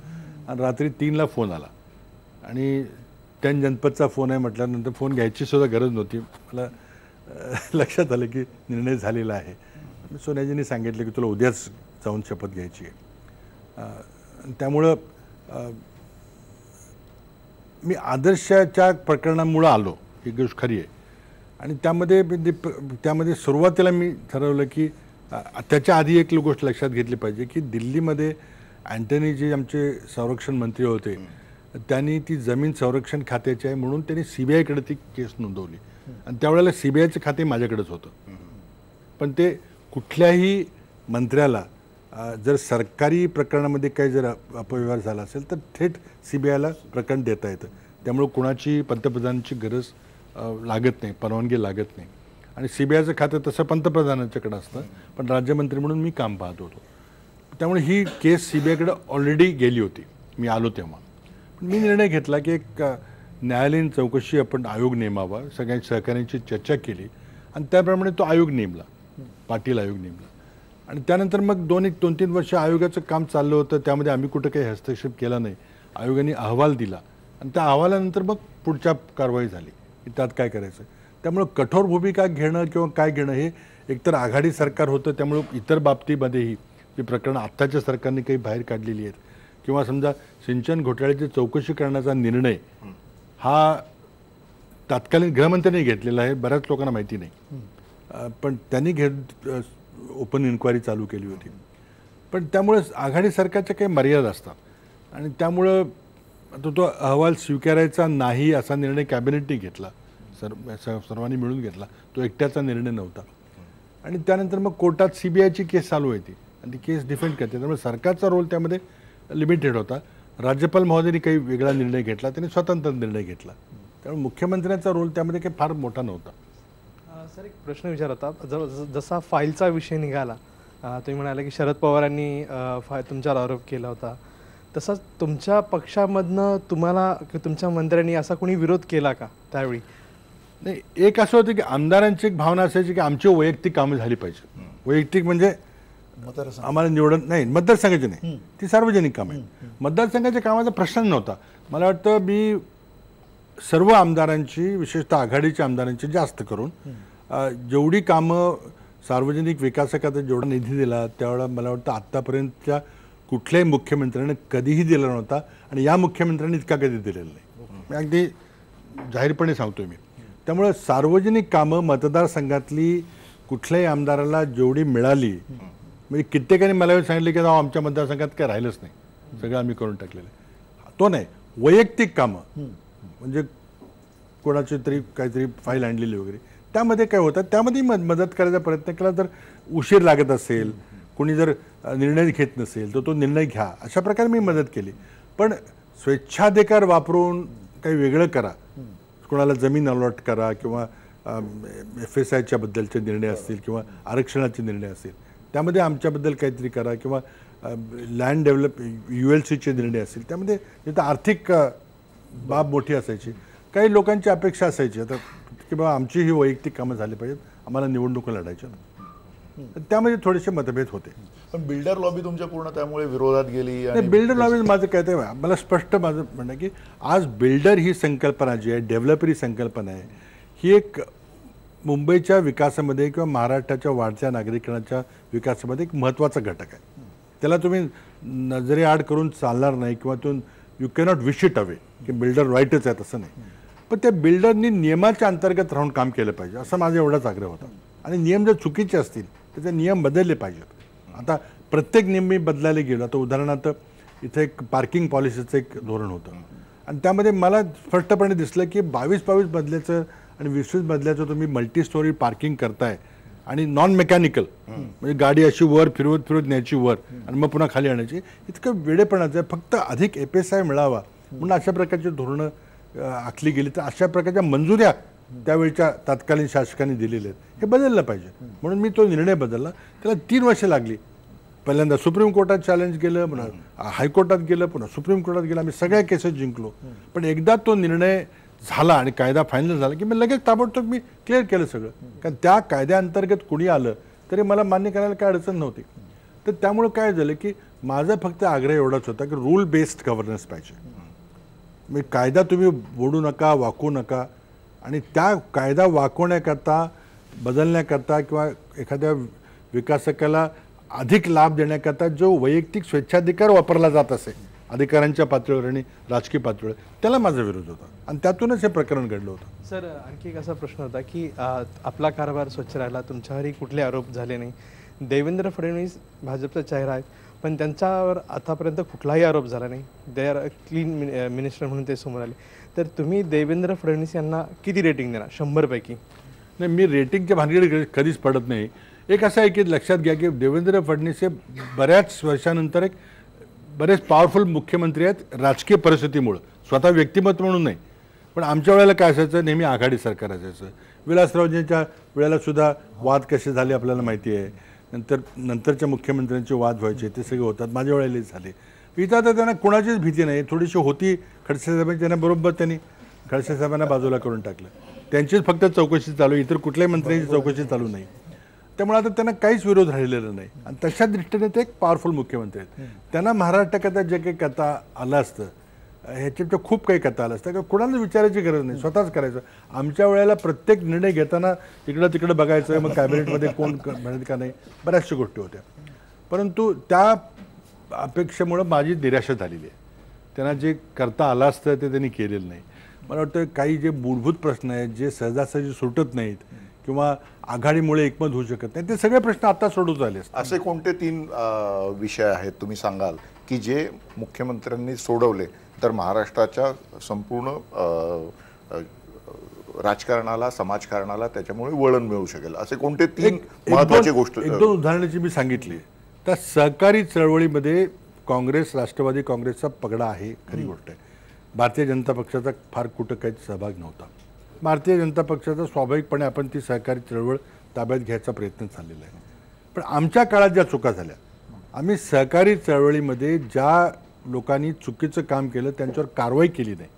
आणि रात्री 3ला फोन आला आणि 10 जनपदचा फोन आहे म्हटल्यानंतर फोन घ्यायची सुद्धा गरज नव्हती. मला लक्षात आलं की निर्णय झालेला आहे. सोनियाजींनी सांगितलं की तुला उद्याच जाऊन शपथ घ्यायची आहे. त्यामुळं मी आदर्शाच्या प्रकरणामुळं आलो, ही गोष्ट खरी आहे. आणि त्यामध्ये सुरुवातीला मी ठरवलं की त्याच्या आधी एक गोष्ट लक्षात घेतली पाहिजे की दिल्लीमध्ये अँटनी जे आमचे संरक्षण मंत्री होते त्यांनी ती जमीन संरक्षण खात्याची आहे म्हणून त्यांनी CBI-कडे ती केस नोंदवली आणि त्यावेळेला CBI-चं खाते माझ्याकडेच होतं. पण ते कुठल्याही मंत्र्याला जर सरकारी प्रकरणामध्ये काही जर अपव्यवहार झाला असेल तर थेट CBI-ला प्रकरण देता येतं. त्यामुळे कुणाची पंतप्रधानांची गरज लागत नाही, परवानगी लागत नाही. आणि CBI-चं खातं तसं पंतप्रधानांच्याकडे असतं, पण राज्यमंत्री म्हणून मी काम पाहत होतो. त्यामुळे ही केस CBI-कडे ऑलरेडी गेली होती मी आलो तेव्हा. पण मी निर्णय घेतला की एक न्यायालयीन चौकशी आपण आयोग नेमावा, सगळ्या सहकाऱ्यांची चर्चा केली आणि त्याप्रमाणे तो आयोग नेमला, पाटील आयोग नेमला. आणि त्यानंतर मग 2-3 वर्ष आयोगाचं काम चाललं होतं, त्यामध्ये आम्ही कुठं काही हस्तक्षेप केला नाही. आयोगाने अहवाल दिला आणि त्या अहवालानंतर मग पुढच्या कारवाई झाली की त्यात काय करायचं. त्यामुळं कठोर भूमिका घेणं किंवा काय घेणं हे एकतर आघाडी सरकार होतं, त्यामुळं इतर बाबतीमध्येही जी प्रकरणं आत्ताच्या सरकारने काही बाहेर काढलेली आहेत किंवा समजा सिंचन घोटाळ्याची चौकशी करण्याचा निर्णय हा तत्कालीन गृहमंत्र्यांनी घेतलेला आहे, बऱ्याच लोकांना माहिती नाही. पण त्यांनी ओपन इन्क्वायरी चालू केली होती. पण त्यामुळे आघाडी सरकारच्या काही मर्यादा असतात आणि त्यामुळं तो अहवाल स्वीकारायचा नाही असा निर्णय कॅबिनेटने घेतला, सर्वांनी मिळून घेतला. तो एकट्याचा निर्णय नव्हता. आणि त्यानंतर मग कोर्टात CBI-ची केस चालू होती आणि ती केस डिफेंड करते. त्यामुळे सरकारचा रोल त्यामध्ये लिमिटेड होता. राज्यपाल महोदयांनी काही वेगळा निर्णय घेतला, त्यांनी स्वतंत्र निर्णय घेतला. त्यामुळे मुख्यमंत्र्यांचा रोल त्यामध्ये काही फार मोठा नव्हता. सर, एक प्रश्न विचारत होता. जसा फाईलचा विषय निघाला, तुम्ही म्हणाले की शरद पवारांनी तुमच्यावर आरोप केला होता, तसाच तुमच्या पक्षामधनं तुम्हाला तुमच्या मंत्र्यांनी असा कोणी विरोध केला का त्यावेळी? नाही, एक असं होतं की आमदारांची एक भावना असायची की आमची वैयक्तिक कामं झाली पाहिजे. वैयक्तिक म्हणजे आम्हाला निवडून नाही, मतदारसंघाची नाही, ती सार्वजनिक कामं आहेत. मतदारसंघाच्या कामाचा प्रश्न नव्हता. मला वाटतं मी सर्व आमदारांची, विशेषतः आघाडीच्या आमदारांची जास्त करून जेवढी कामं सार्वजनिक विकासाकरता जेवढा निधी दिला त्यावेळेला मला वाटतं आत्तापर्यंतच्या कुठल्याही मुख्यमंत्र्याने कधीही दिला नव्हता आणि या मुख्यमंत्र्यांनी इतका कधी दिलेला नाही. मी अगदी जाहीरपणे सांगतोय मी. त्यामुळं सार्वजनिक कामं मतदारसंघातली कुठल्याही आमदाराला जेवढी मिळाली, म्हणजे कित्येकाने मला सांगितलं की आमच्या मतदारसंघात काय राहिलंच नाही, सगळं आम्ही करून टाकलेलं आहे. तो नाही, वैयक्तिक कामं म्हणजे कोणाची तरी काहीतरी फाईल आणलेली वगैरे, त्यामध्ये काय होतं, त्यामध्ये मदत करायचा प्रयत्न केला. जर उशीर लागत असेल, कोणी जर निर्णय घेत नसेल तर तो निर्णय घ्या, अशा प्रकारे मी मदत केली. पण स्वेच्छाधिकार वापरून काही वेगळं करा, कोणाला जमीन अलॉट करा किंवा FSIच्या बद्दलचे निर्णय असतील किंवा आरक्षणाचे निर्णय असतील त्यामध्ये आमच्याबद्दल काहीतरी करा किंवा लँड डेव्हलप ULCचे निर्णय असतील त्यामध्ये तिथं आर्थिक बाब मोठी असायची. काही लोकांची अपेक्षा असायची आता की बाबा आमची ही वैयक्तिक कामं झाली पाहिजेत, आम्हाला निवडणुका लढायच्या, त्यामध्ये थोडेसे मतभेद होते. पण बिल्डर लॉबी तुमच्या पूर्ण त्यामुळे विरोधात गेली. आणि बिल्डर लॉबी माझं काय ते मला स्पष्ट माझं म्हणणं की आज बिल्डर ही संकल्पना जी आहे, डेव्हलपर ही संकल्पना आहे, ही एक मुंबईच्या विकासामध्ये किंवा महाराष्ट्राच्या वाढत्या नागरिकांच्या विकासामध्ये एक महत्त्वाचा घटक आहे. त्याला तुम्ही नजरेआड करून चालणार नाही किंवा you cannot wish it away की बिल्डर वाईटच आहे तसं नाही. पण त्या बिल्डरनी नियमाच्या अंतर्गत राहून काम केलं पाहिजे असा माझा एवढाच आग्रह होता. आणि नियम जर चुकीचे असतील तर ते नियम बदलले पाहिजेत. आता प्रत्येक नियम मी बदलायला गेलो. आता उदाहरणार्थ इथे एक पार्किंग पॉलिसीचं एक धोरण होतं आणि त्यामध्ये मला स्पष्टपणे दिसलं की 22 मजल्याचं आणि 20 मजल्याचं तुम्ही मल्टी स्टोरी पार्किंग करताय आणि नॉन मेकॅनिकल म्हणजे गाडी अशी वर फिरवत न्यायची वर आणि मग पुन्हा खाली आणायची, इतकं वेडेपणाचं आहे. फक्त अधिक FSI मिळावा म्हणून अशा प्रकारची धोरणं आखली गेली. तर अशा प्रकारच्या मंजुऱ्या त्यावेळच्या तत्कालीन शासकांनी दिलेल्या आहेत, हे बदललं पाहिजे. म्हणून मी तो निर्णय बदलला. त्याला 3 वर्ष लागली. पहिल्यांदा सुप्रीम कोर्टात चॅलेंज केलं, पुन्हा हायकोर्टात गेलं, पुन्हा सुप्रीम कोर्टात गेलं, आम्ही सगळ्या केसेस जिंकलो. पण एकदा तो निर्णय झाला आणि कायदा फायनल झाला की मी लगेच ताबडतोब मी क्लिअर केलं सगळं. कारण त्या कायद्याअंतर्गत कुणी आलं तरी मला मान्य करायला काय अडचण नव्हती. तर त्यामुळं काय झालं की माझा फक्त आग्रह एवढाच होता की रूल बेस्ड गव्हर्नन्स पाहिजे. म्हणजे कायदा तुम्ही बोडू नका, वाकवू नका. आणि त्या कायदा वाकवण्याकरता, बदलण्याकरता किंवा एखाद्या विकासकाला अधिक लाभ देण्याकरता जो वैयक्तिक स्वेच्छाधिकार वापरला जात असे अधिकाऱ्यांच्या पातळीवर आणि राजकीय पातळीवर, त्याला माझा विरोध होता आणि त्यातूनच हे प्रकरण घडलं होतं. सर, आणखी एक असा प्रश्न होता की आपला कारभार स्वच्छ राहिला, तुमच्यावरही कुठले आरोप झाले नाही. देवेंद्र फडणवीस भाजपचा चेहरा आहेत, पण त्यांच्यावर आतापर्यंत कुठलाही आरोप झाला नाही. दे आर क्लीन मिनिस्टर म्हणून ते समोर आले. तर तुम्ही देवेंद्र फडणवीस यांना किती रेटिंग देणार 100 पैकी? नाही, मी रेटिंगच्या भानगडीत कधीच पडत नाही. एक असं आहे की लक्षात घ्या की देवेंद्र फडणवीस हे बऱ्याच वर्षानंतर एक बरेच पॉवरफुल मुख्यमंत्री आहेत राजकीय परिस्थितीमुळं, स्वतः व्यक्तिमत्व म्हणून नाही. पण आमच्या वेळेला काय असायचं, नेहमी आघाडी सरकार असायचं. विलासरावजींच्या वेळेला सुद्धा वाद कसे झाले आपल्याला माहिती आहे. नंतरच्या मुख्यमंत्र्यांचे वाद व्हायचे, ते सगळे होतात. माझ्या वेळेलाही झाले. इथं आता त्यांना कोणाचीच भीती नाही. थोडीशी होती खडसे साहेबांची, त्यांना बरोबर त्यांनी खडसे साहेबांना बाजूला करून टाकलं. त्यांचीच फक्त चौकशी चालू, इतर कुठल्याही मंत्र्यांची चौकशी चालू नाही. त्यामुळे आता त्यांना काहीच विरोध राहिलेला नाही आणि तशा दृष्टीने ते एक पॉवरफुल मुख्यमंत्री आहेत. त्यांना महाराष्ट्राकरता जे काही कथा आलं असतं, ह्याच्यात खूप काही कथा आलं असतं. कुणाला विचारायची गरज नाही, स्वतःच करायचं. आमच्या वेळेला प्रत्येक निर्णय घेताना इकडं तिकडं बघायचं, मग कॅबिनेटमध्ये कोण म्हणत का नाही, बऱ्याचशा गोष्टी होत्या. परंतु त्या अपेक्षेमुळं माझी निराशा झालेली आहे. त्यांना जे करता आलं असतं ते त्यांनी केलेलं नाही. मला वाटतं काही जे मूलभूत प्रश्न आहेत, जे सहजासहजी सुटत नाहीत किंवा आघाडीमुळे एकमत होऊ शकत नाही, ते सगळे प्रश्न आता सोडवून झाले. असे कोणते 3 विषय आहेत तुम्ही सांगाल की जे मुख्यमंत्र्यांनी सोडवले तर महाराष्ट्राच्या संपूर्ण राजकारणाला, समाजकारणाला त्याच्यामुळे वळण मिळू शकेल? असे कोणते 3 महत्त्वाचे गोष्टी? 1-2 उदाहरणाची मी सांगितली. तर सहकारी चळवळीमध्ये काँग्रेस, राष्ट्रवादी काँग्रेसचा पगडा आहे, खरी गोष्ट आहे. भारतीय जनता पक्षाचा फार कुठं काही सहभाग नव्हता. भारतीय जनता पक्षाचा स्वाभाविकपणे आपण ती सहकारी चळवळ ताब्यात घ्यायचा प्रयत्न चाललेला आहे. पण आमच्या काळात ज्या चुका झाल्या, आम्ही सहकारी चळवळीमध्ये ज्या लोकांनी चुकीचं काम केलं त्यांच्यावर कारवाई केली नाही.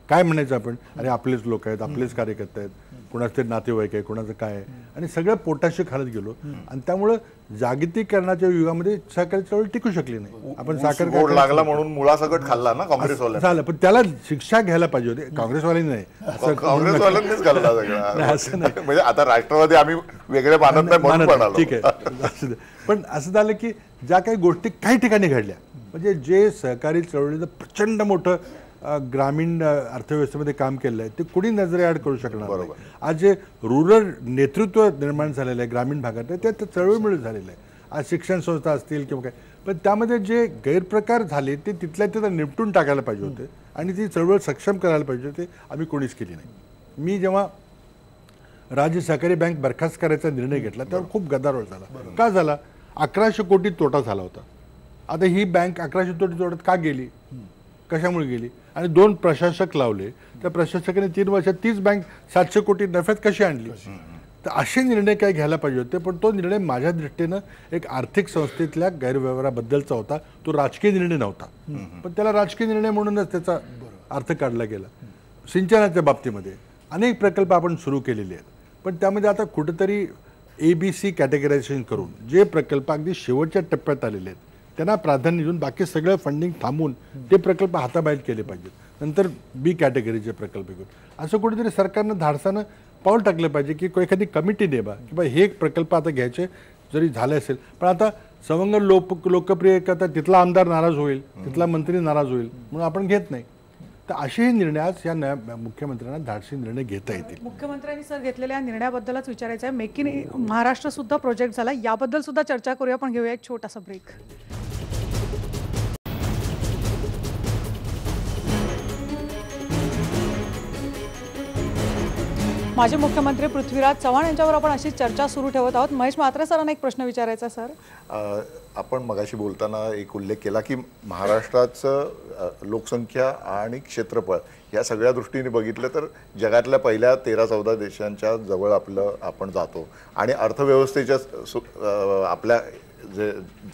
काय म्हणायचं आपण, अरे आपलेच लोक आहेत, आपलेच कार्यकर्ते आहेत, कोणाचे नातेवाईक आहे, कोणाचं काय आहे, आणि सगळं पोटाशी खालत गेलो. आणि त्यामुळं जागतिकीकरणाच्या युगामध्ये सहकारी चळवळ टिकू शकली नाही. आपण साखर गोड लागला म्हणून मुळासकट खाल्ला ना काँग्रेसवाल्या. झालं, पण त्याला शिक्षा घ्यायला पाहिजे होते. काँग्रेसवाल्यांनी नाही, काँग्रेसवाल्यांनीच घालला सगळं. असं नाही म्हणजे आता राष्ट्रवादी आम्ही वेगळे मानत नाही म्हणून म्हणालो. ठीक आहे. पण असं झालं की ज्या काही गोष्टी काही ठिकाणी घडल्या, म्हणजे जे सहकारी चळवळीचं प्रचंड मोठं ग्रामीण अर्थव्यवस्थेमध्ये काम केलेलं आहे, ते कुणी नजरेआड करू शकणार. बरोबर. आज जे रुरल नेतृत्व निर्माण झालेलं आहे ग्रामीण भागात, ते चळवळीमुळे झालेलं आहे. आज शिक्षण संस्था असतील किंवा काय, पण त्यामध्ये जे गैरप्रकार झाले ते तिथल्या तिथं निपटून टाकायला पाहिजे होते आणि ती चळवळ सक्षम करायला पाहिजे होते. आम्ही कोणीच केली नाही. मी जेव्हा राज्य सहकारी बँक बरखास्त करायचा निर्णय घेतला त्यावर खूप गदारोळ झाला. का झाला? 1100 कोटी तोटा झाला होता. आता ही बँक 1100 कोटी तोट्यात का गेली, कशामुळे गेली? आणि 2 प्रशासक लावले, त्या प्रशासकाने 3 वर्षात तीच बँक 700 कोटी नफ्यात कशी आणली? तर असे निर्णय काय घ्यायला पाहिजे होते. पण तो निर्णय माझ्या दृष्टीनं एक आर्थिक संस्थेतल्या गैरव्यवहाराबद्दलचा होता, तो राजकीय निर्णय नव्हता. पण त्याला राजकीय निर्णय म्हणूनच त्याचा अर्थ काढला गेला. सिंचनाच्या बाबतीमध्ये अनेक प्रकल्प आपण सुरू केलेले आहेत, पण त्यामध्ये आता कुठेतरी ABC कॅटेगरायझेशन करून जे प्रकल्प अगदी शेवटच्या टप्प्यात आलेले आहेत त्यांना प्राधान्य देऊन बाकी सगळं फंडिंग थांबून ते प्रकल्प हाताबाहेर केले पाहिजेत. नंतर B कॅटेगरीचे प्रकल्प घेऊन असं कुठेतरी सरकारनं धाडसानं पाऊल टाकलं पाहिजे की एखादी कमिटी नेमा की बा हे प्रकल्प आता घ्यायचे जरी झाले असेल, पण आता सवंगड लोकप्रिय करता तिथला आमदार नाराज होईल, तिथला मंत्री नाराज होईल म्हणून आपण घेत नाही. तर असेही निर्णय आज या नव्या मुख्यमंत्र्यांना धाडसी निर्णय घेता येतील. मुख्यमंत्र्यांनी सर घेतलेल्या निर्णयाबद्दलच विचारायचं आहे. मेक इन महाराष्ट्र सुद्धा प्रोजेक्ट झाला, याबद्दल सुद्धा चर्चा करूया, पण घेऊया एक छोटासा ब्रेक. माजी मुख्यमंत्री पृथ्वीराज चव्हाण यांच्यावर आपण अशी चर्चा सुरू ठेवत आहोत. महेश म्हात्रे सरांना एक प्रश्न विचारायचा सर. आपण मगाशी बोलताना एक उल्लेख केला की महाराष्ट्राचं लोकसंख्या आणि क्षेत्रफळ या सगळ्या दृष्टीने बघितलं तर जगातल्या पहिल्या 13-14 देशांच्या जवळ आपण जातो आणि अर्थव्यवस्थेच्या आपल्या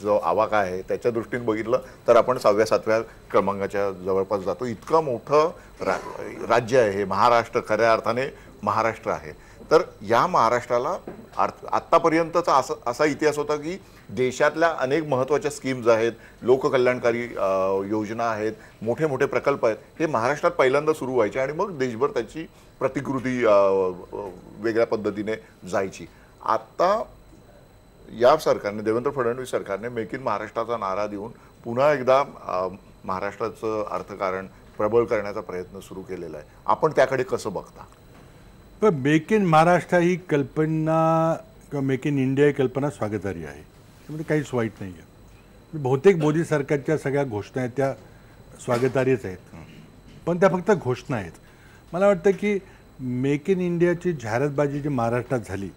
जो आवाका आहे त्याच्या दृष्टीने बघितलं तर आपण 6व्या-7व्या क्रमांकाच्या जवळपास जातो. इतकं मोठं राज्य आहे हे महाराष्ट्र, खऱ्या अर्थाने महाराष्ट्र आहे. तर या महाराष्ट्राला आत्तापर्यंतचा असा इतिहास होता की देशातल्या अनेक महत्त्वाच्या स्कीम्स आहेत, लोककल्याणकारी योजना आहेत, मोठे मोठे प्रकल्प आहेत, हे महाराष्ट्रात पहिल्यांदा सुरू व्हायचे आणि मग देशभर त्याची प्रतिकृती वेगळ्या पद्धतीने जायची. आता या सरकारने, देवेंद्र फडणवीस सरकारने मेक इन महाराष्ट्राचा नारा देऊन पुन्हा एकदा महाराष्ट्राचं अर्थकारण प्रबळ करण्याचा प्रयत्न सुरू केलेला आहे. आपण त्याकडे कसं बघता? पण मेक इन महाराष्ट्र ही कल्पना किंवा मेक इन इंडिया ही कल्पना स्वागतार्ह आहे, त्यामध्ये काहीच वाईट नाही आहे. बहुतेक मोदी सरकारच्या सगळ्या घोषणा आहेत त्या स्वागतार्हच आहेत, पण त्या फक्त घोषणा आहेत. मला वाटतं की मेक इन इंडियाची जाहिरातबाजी जी महाराष्ट्रात झाली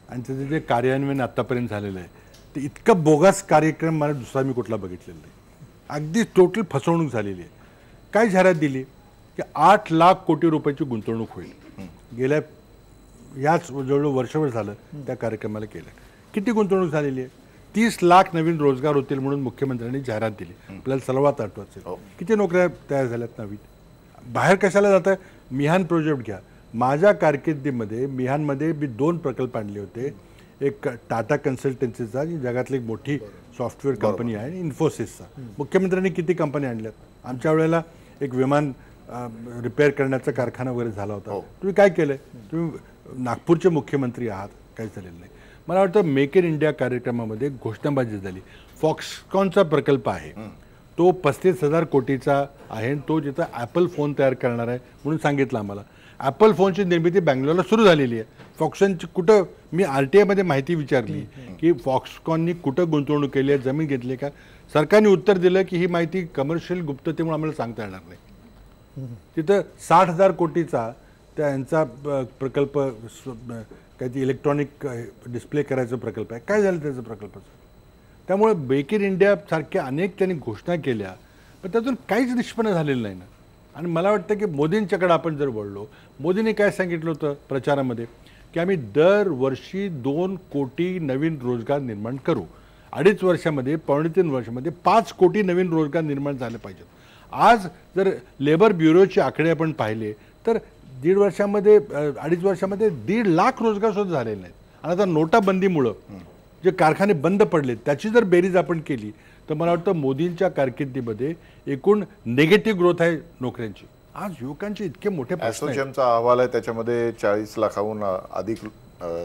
आणि त्याचं जे कार्यान्वयन आत्तापर्यंत झालेलं आहे ते इतकं बोगस कार्यक्रम मला दुसरा मी कुठला बघितलेला नाही. अगदी टोटल फसवणूक झालेली आहे. काय जाहिरात दिली की 8 लाख कोटी रुपयाची गुंतवणूक होईल. गेल्या याच जवळजवळ वर्षभर झालं त्या कार्यक्रमाला केलं. किती गुंतवणूक झालेली आहे? 30 लाख नवीन रोजगार होतील म्हणून मुख्यमंत्र्यांनी जाहिरात दिली. आपल्याला सर्वात आठवत असेल किती नोकऱ्या तयार झाल्यात नवीन. बाहेर कशाला जातं? मिहान प्रोजेक्ट घ्या. माझ्या कारकिर्दीमध्ये मिहानमध्ये मी 2 प्रकल्प आणले होते. एक टाटा कन्सल्टन्सीचा जी जगातली एक मोठी सॉफ्टवेअर कंपनी आहे आणि इन्फोसिसचा. मुख्यमंत्र्यांनी किती कंपनी आणल्यात? आमच्या वेळेला एक विमान रिपेअर करण्याचा कारखाना वगैरे झाला होता. तुम्ही काय केलं? तुम्ही नागपूरचे मुख्यमंत्री आहात, काही झालेलं नाही. मला वाटतं मेक इन इंडिया कार्यक्रमामध्ये घोषणाबाजी झाली. फॉक्सकॉनचा प्रकल्प आहे तो 35,000 कोटीचा आहे. तो जिथं ॲपल फोन तयार करणार आहे म्हणून सांगितलं आम्हाला. ॲपल फोनची निर्मिती बँगलोरला सुरू झालेली आहे. फॉक्सकॉनची कुठं, मी RTIमध्ये माहिती विचारली की फॉक्सकॉननी कुठं गुंतवणूक केली आहे, जमीन घेतली का. सरकारने उत्तर दिलं की ही माहिती कमर्शियल गुप्ततेमुळे आम्हाला सांगता येणार नाही. तिथं 60,000 कोटीचा त्यांचा प्रकल्प, काय ती इलेक्ट्रॉनिक डिस्प्ले करायचा प्रकल्प आहे. काय झालं त्याचं प्रकल्पाचं? त्यामुळे मेक इन इंडिया सारख्या अनेक त्यांनी घोषणा केल्या, पण त्यातून काहीच निष्पन्न झालेलं नाही ना. आणि मला वाटतं की मोदींच्याकडे आपण जर वळलो, मोदींनी काय सांगितलं होतं प्रचारामध्ये की आम्ही दरवर्षी 2 कोटी नवीन रोजगार निर्माण करू. 2.5 वर्षामध्ये, 2.5-3 वर्षामध्ये 5 कोटी नवीन रोजगार निर्माण झाले पाहिजेत. आज जर लेबर ब्युरोचे आकडे आपण पाहिले तर 1.5 वर्षामध्ये 2.5 वर्षामध्ये 1.5 लाख रोजगार सुद्धा झालेले नाहीत. आणि आता नोटाबंदीमुळं जे कारखाने बंद पडले त्याची जर बेरीज आपण केली तर मला वाटतं मोदींच्या कारकिर्दीमध्ये एकूण निगेटिव्ह ग्रोथ आहे नोकऱ्यांची. आज युवकांचे इतके मोठे प्रश्न आहेत. असोचॅमचा अहवाल आहे त्याच्यामध्ये 40 लाखाहून अधिक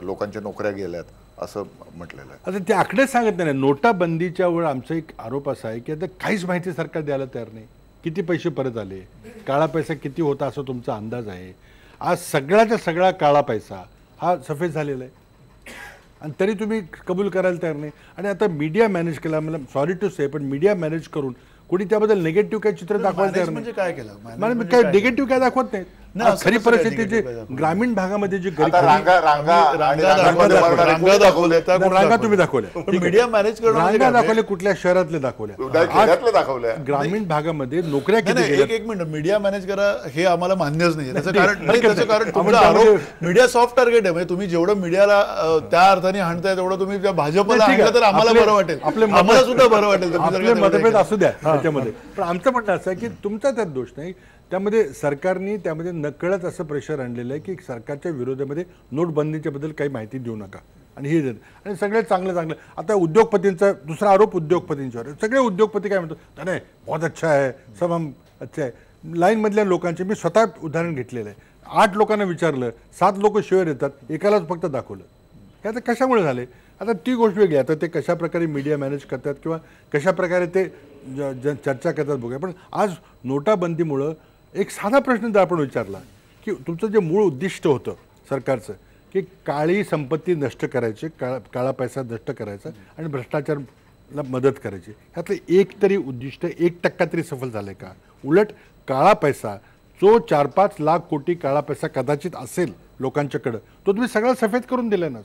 लोकांच्या नोकऱ्या गेल्यात असं म्हटलेलं आहे. आता ते आकडे सांगत नाही. नोटाबंदीच्या वेळ आमचा एक आरोप असा आहे की आता काहीच माहिती सरकार द्यायला तयार नाही. किती पैसे परत आले, काळा पैसा किती होता असं तुमचा अंदाज आहे. आज सगळ्याचा सगळा काळा पैसा हा सफेद झालेला आहे आणि तरी तुम्ही कबूल करायला तयार नाही. आणि आता मीडिया मॅनेज केला, मला सॉरी टू से, पण मीडिया मॅनेज करून कोणी त्याबद्दल निगेटिव्ह काही चित्र दाखवायला तयार म्हणजे काय केलं? नाही. काय निगेटिव्ह काय दाखवत नाहीत. खरी परिस्थिती जी ग्रामीण भागामध्ये जी रांगा तुम्ही दाखवल्या, मीडिया मॅनेज रांगा दाखवल्या, कुठल्या शहरातले दाखवल्या. ग्रामीण भागामध्ये नोकऱ्या किती गेल्या? एक मिनिट, मीडिया मॅनेज करा हे आम्हाला मान्यच नाही. त्याचं कारण तुमचा आरोप मीडिया सॉफ्ट टार्गेट आहे. म्हणजे तुम्ही जेवढं मीडियाला त्या अर्थाने हाणताय तेवढं तुम्ही त्या भाजपला आणलं तर आम्हाला बरं वाटेल, आम्हाला सुद्धा बरं वाटेल. मतभेद असू द्या त्याच्यामध्ये, पण आमचं म्हणणं असं आहे की तुमचा त्यात दोष नाही. त्यामध्ये सरकारने त्यामध्ये नकळत असं प्रेशर आणलेलं आहे की सरकारच्या विरोधामध्ये नोटबंदीच्या बद्दल काही माहिती देऊ नका. आणि हे आणि सगळे चांगलं आता उद्योगपतींचा दुसरा आरोप उद्योगपतींच्यावर. सगळे उद्योगपती काय म्हणतात, नाही बहुत अच्छा आहे, सब हम अच्छा आहे. लाईनमधल्या लोकांचे मी स्वतः उदाहरण घेतलेलं आहे. 8 लोकांना विचारलं, 7 लोक शिवाय येतात, एकालाच फक्त दाखवलं. हे आता कशामुळे झाले? आता ती गोष्ट वेगळी. आता ते कशा प्रकारे मीडिया मॅनेज करतात किंवा कशा प्रकारे ते चर्चा करतात बघूया. पण आज नोटाबंदीमुळं एक साधा प्रश्न जर आपण विचारला की तुमचं जे मूळ उद्दिष्ट होतं सरकारचं की काळी संपत्ती नष्ट करायची, काळा पैसा नष्ट करायचा आणि भ्रष्टाचाराला मदत करायची, ह्यातलं एक तरी उद्दिष्ट 1% तरी सफल झालं का? उलट काळा पैसा जो 4-5 लाख कोटी काळा पैसा कदाचित असेल लोकांच्याकडं, तो तुम्ही सगळा सफेद करून दिला ना.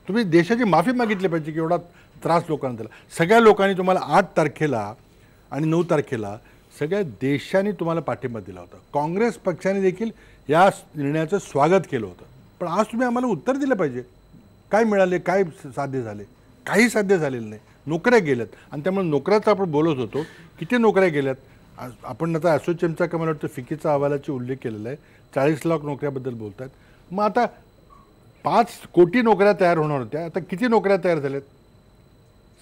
तुम्ही देशाची माफी मागितली पाहिजे की एवढा त्रास लोकांना दिला. सगळ्या लोकांनी तुम्हाला 8 तारखेला आणि 9 तारखेला सगळ्या देशाने तुम्हाला पाठिंबा दिला होता. काँग्रेस पक्षाने देखील या निर्णयाचं स्वागत केलं होतं. पण आज तुम्ही आम्हाला उत्तर दिलं पाहिजे. काय मिळाले, काय साध्य झाले? काही साध्य झालेलं नाही. नोकऱ्या गेल्यात. आणि त्यामुळे नोकऱ्याचा आपण बोलत होतो, किती नोकऱ्या गेल्यात. आपण आता असोचॅमचा का मला वाटतं फिकीचा अहवालाचा उल्लेख केलेला आहे. 40 लाख नोकऱ्याबद्दल बोलतात. मग आता 5 कोटी नोकऱ्या तयार होणार होत्या, आता किती नोकऱ्या तयार झाल्यात?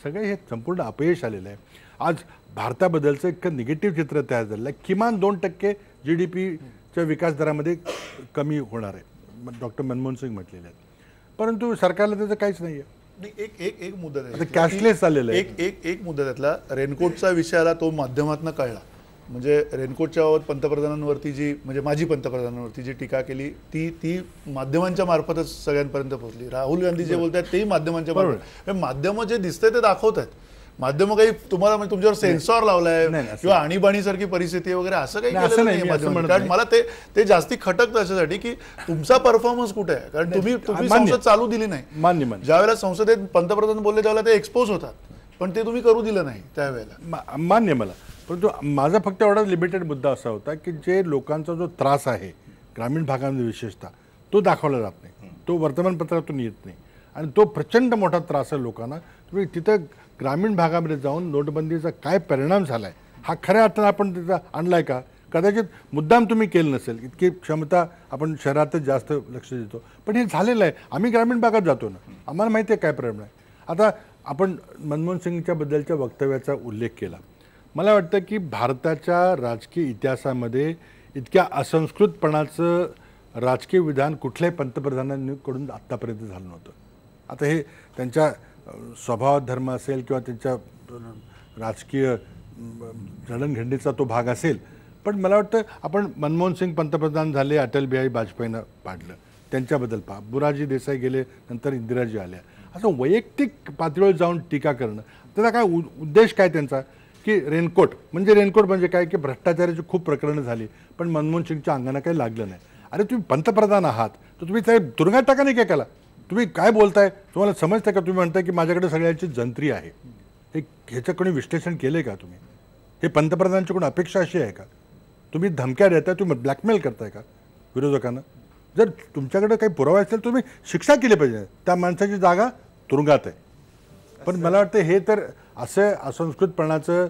सगळे हे संपूर्ण अपयश आलेलं आहे. आज भारताबद्दलचं एक निगेटिव्ह चित्र तयार झालेलं आहे. किमान 2% GDPच्या विकास दरामध्ये कमी होणार आहे, डॉक्टर मनमोहन सिंग म्हटलेले आहेत. परंतु सरकारला त्याचं काहीच नाही आहे. एक एक एक मुद्दा आता कॅशलेस झालेलं आहे. एक मुद्दा त्यातला रेनकोटचा विषय आला, तो माध्यमातून कळला. म्हणजे रेनकोटच्या बाबत पंतप्रधानांवरती जी, म्हणजे माजी पंतप्रधानांवरती जी टीका केली ती माध्यमांच्या मार्फतच सगळ्यांपर्यंत पोहोचली. राहुल गांधी जे बोलतात तेही माध्यमांच्या मार्फत. माध्यमं जे दिसतंय ते दाखवत आहेत. माध्यम काही तुम्हाला म्हणजे तुमच्यावर सेन्सॉर लावलाय किंवा आणीबाणीसारखी परिस्थिती वगैरे असं काही केलं नाही माध्यमांनी. कारण मला ते जास्ती खटकतं अशासाठी की तुमचा परफॉर्मन्स कुठे आहे. कारण तुम्ही संसद चालू दिली नाही. मान्य ज्यावेळेला संसदेत पंतप्रधान बोलले त्यावेळेला ते एक्सपोज होतात, पण ते तुम्ही करू दिलं नाही त्यावेळेला. मान्य मला. परंतु माझा फक्त एवढा लिमिटेड मुद्दा असा होता की जे लोकांचा जो त्रास आहे ग्रामीण भागामध्ये विशेषतः, तो दाखवला जात नाही, तो वर्तमानपत्रातून येत नाही. आणि तो प्रचंड मोठा त्रास आहे लोकांना. तुम्ही तिथं ग्रामीण भागामध्ये जाऊन नोटबंदीचा काय परिणाम झाला आहे हा खऱ्या अर्थानं आपण तिथं आणलाय का? कदाचित मुद्दाम तुम्ही केलं नसेल, इतकी क्षमता आपण शहरातच जास्त लक्ष देतो, पण हे झालेलं आहे. आम्ही ग्रामीण भागात जातो ना, आम्हाला माहिती आहे काय परिणाम आहे. आता आपण मनमोहन सिंगच्या बद्दलच्या वक्तव्याचा उल्लेख केला. मला वाटतं की भारताच्या राजकीय इतिहासामध्ये इतक्या असंस्कृतपणाचं राजकीय विधान कुठल्याही पंतप्रधानांकडून आत्तापर्यंत झालं नव्हतं. आता हे त्यांच्या स्वभाव धर्म असेल किंवा त्यांच्या राजकीय जडणघडणीचा तो भाग असेल, पण मला वाटतं आपण मनमोहन सिंग पंतप्रधान झाले, अटल बिहारी वाजपेयीनं पाडलं, त्यांच्याबद्दल पहा. बुराजी देसाई गेले, नंतर इंदिराजी आल्या. असं वैयक्तिक पातळीवर जाऊन टीका करणं, त्याचा काय उद्देश काय त्यांचा? की रेनकोट म्हणजे काय की भ्रष्टाचाराची खूप प्रकरणं झाली, पण मनमोहन सिंगच्या अंगाने काही लागलं नाही. अरे तुम्ही पंतप्रधान आहात तर तुम्ही त्या तुरुंगात टाका नाही काय केला? तुम्ही काय बोलताय? तुम्हाला समजतं का? तुम्ही म्हणताय की माझ्याकडे सगळ्यांची जंत्री आहे. हे ह्याचं कोणी विश्लेषण केलं आहे का तुम्ही? हे पंतप्रधानांच्याकडून अपेक्षा अशी आहे का? तुम्ही धमक्या देताय, तुम्ही ब्लॅकमेल करताय का विरोधकांना? जर तुमच्याकडे काही पुरावा असेल तुम्ही शिक्षा केली पाहिजे. त्या माणसाची जागा तुरुंगात आहे. पण मला वाटतं हे तर असं असंस्कृतपणाचं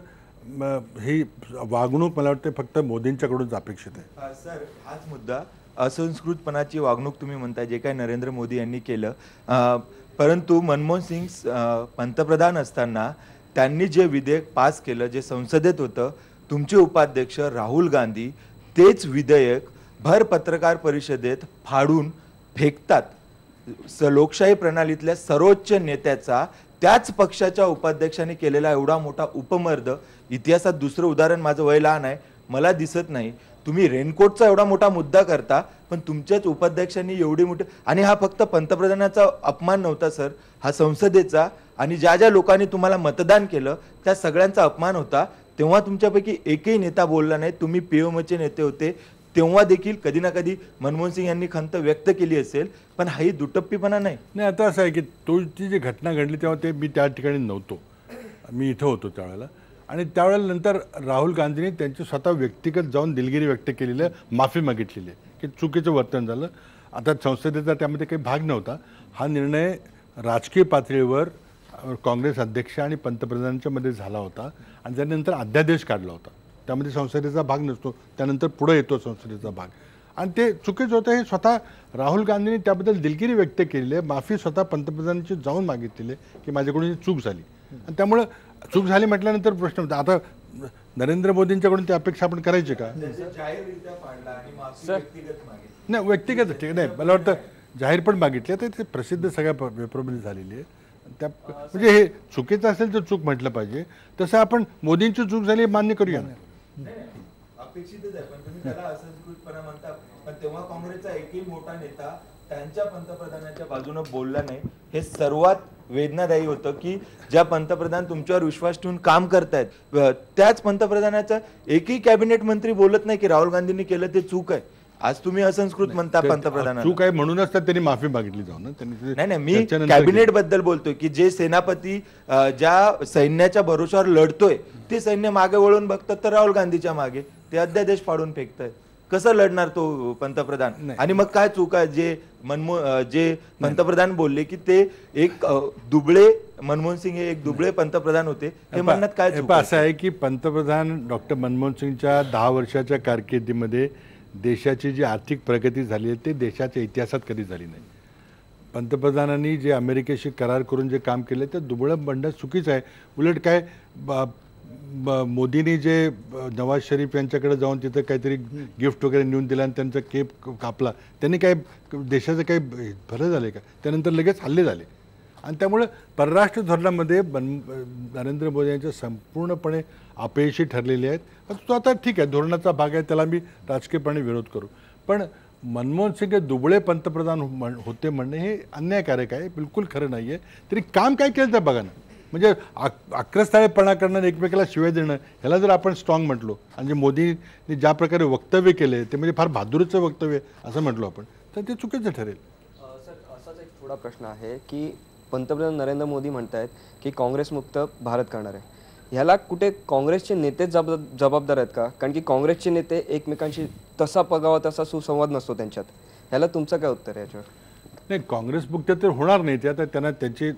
ही वागणूक मला वाटतं फक्त मोदींच्याकडूनच अपेक्षित आहे. सर, हाच मुद्दा, असंस्कृतपणाची वागणूक तुम्ही म्हणताय जे काय नरेंद्र मोदी यांनी केलं, परंतु मनमोहन सिंग पंतप्रधान असताना त्यांनी जे विधेयक पास केलं, जे संसदेत होतं, तुमचे उपाध्यक्ष राहुल गांधी तेच विधेयक भर पत्रकार परिषदेत फाडून फेकतात. लोकशाही प्रणालीतल्या सर्वोच्च नेत्याचा, त्याच पक्षाच्या उपाध्यक्षांनी केलेला एवढा मोठा उपमर्द इतिहासात दुसरं उदाहरण, माझं वय लहान आहे, मला दिसत नाही. तुम्ही रेनकोटचा एवढा मोठा मुद्दा करता, पण तुमच्याच उपाध्यक्षांनी एवढी मोठी, आणि हा फक्त पंतप्रधानाचा अपमान नव्हता सर, हा संसदेचा आणि ज्या ज्या लोकांनी तुम्हाला मतदान केलं त्या सगळ्यांचा अपमान होता. तेव्हा तुमच्यापैकी एकही नेता बोलला नाही. तुम्ही पीएमओचे नेते होते, तेव्हा देखील कधी ना कधी मनमोहन सिंग यांनी खंत व्यक्त केली असेल, पण हाही दुटप्पीपणा नाही. नाही, आता असं आहे की ती जी घटना घडली तेव्हा मी त्या ठिकाणी नव्हतो, मी इथं होतो त्यावेळेला. आणि त्यावेळेला नंतर राहुल गांधींनी त्यांची स्वतः व्यक्तिगत जाऊन दिलगिरी व्यक्त केलेली आहे, माफी मागितलेली आहे की चुकीचं वर्तन झालं. आता संसदेचा त्यामध्ये काही भाग नव्हता. हा निर्णय राजकीय पातळीवर काँग्रेस अध्यक्ष आणि पंतप्रधानांच्या मध्ये झाला होता आणि त्यानंतर अध्यादेश काढला होता. त्यामध्ये संसदेचा भाग नसतो, त्यानंतर पुढे येतो संसदेचा भाग. आणि ते चुकीचं होतं हे स्वतः राहुल गांधींनी त्याबद्दल दिलगिरी व्यक्त केलेली आहे, माफी स्वतः पंतप्रधानांची जाऊन मागितलेली आहे की माझ्याकडून चूक झाली. आणि त्यामुळं चूक झाली म्हटल्यानंतर प्रश्न होता, आता नरेंद्र मोदींच्याकडून ती अपेक्षा आपण करायची का? नाही, व्यक्तिगत ठीक नाही, मला वाटतं जाहीर पण मागितले, तर ते प्रसिद्ध सगळ्या पेपरमध्ये झालेली आहे. त्या म्हणजे हे चुकीचं असेल तर चूक म्हटलं पाहिजे. तसं आपण मोदींची चूक झाली मान्य करूया ना. अपेक्षितच आहे, पण तुम्ही त्याला असंस्कृतपणा म्हणता. पण तेव्हा काँग्रेसचा एकही मोठा नेता त्यांच्या पंतप्रधानाच्या बाजूने बोलला नाही. हे सर्वात वेदनादायी होतं की ज्या पंतप्रधान तुमच्यावर विश्वास ठेवून काम करतायत, त्याच पंतप्रधानाचा एकही कॅबिनेट मंत्री बोलत नाही की राहुल गांधींनी केलं ते चूक आहे. आज तुम्ही असंस्कृत म्हणता पंतप्रधानांना. चूक आहे म्हणूनच तर त्यांनी माफी मागितली जाऊ ना. नाही, मी कॅबिनेट बद्दल बोलतोय की जे सेनापती ज्या सैन्याच्या भरोशावर लढतोय ते सैन्य मागे वळून बघतात तर राहुल गांधीच्या मागे ते अध्यादेश फाडून फेकतायत. कसं लढणार तो पंतप्रधान? आणि मग काय चूक आहे? जे पंतप्रधान बोलले की ते एक दुबळे, मनमोहन सिंग हे एक दुबळे पंतप्रधान होते, हे म्हणण्यात काय चूक? असं आहे की पंतप्रधान डॉक्टर मनमोहन सिंगच्या 10 वर्षाच्या कारकिर्दीमध्ये देशाची जी आर्थिक प्रगती झाली आहे ते देशाच्या इतिहासात कधी झाली नाही. पंतप्रधानांनी जे अमेरिकेशी करार करून जे काम केले ते दुबळं म्हणणं चुकीचं आहे. उलट काय मोदींनी जे नवाज शरीफ यांच्याकडे जाऊन तिथं काहीतरी गिफ्ट वगैरे नेऊन दिलं आणि त्यांचा केप कापला, त्यांनी काय देशाचं काही भलं झालं का? त्यानंतर लगेच हल्ले झाले. आणि त्यामुळे परराष्ट्र धोरणामध्ये नरेंद्र मोदी यांच्या संपूर्णपणे अपयशी ठरलेले आहेत. तो आता ठीक आहे, धोरणाचा भाग आहे, त्याला मी राजकीयपणे विरोध करू, पण मनमोहन सिंग हे दुबळे पंतप्रधान होते म्हणणे हे अन्यायकारक आहे, बिलकुल खरं नाही आहे. तरी काम काय केलं तर बघा ना, म्हणजे आक्रस्ताळेपणा करणं, एकमेकाला शिवाय देणं, ह्याला जर आपण स्ट्रॉंग म्हटलो आणि जे मोदींनी ज्या प्रकारे वक्तव्य केले ते म्हणजे फार बहादुरीचं वक्तव्य असं म्हटलो आपण, तर ते चुकीचं ठरेल. सर, असाच एक थोडा प्रश्न आहे की पंतप्रधान नरेंद्र मोदी म्हणत आहेत की काँग्रेसमुक्त भारत करणार आहे. ह्याला कुठे काँग्रेसचे नेते जबाबदार आहेत का? कारण की काँग्रेसचे नेते एकमेकांशी तसा पगावा तसा सुसंवाद नसतो त्यांच्यात. ह्याला तुमचं काय उत्तर आहे याच्यावर? नाही, काँग्रेस मुक्त तर होणार नाही ते. आता त्यांना त्यांची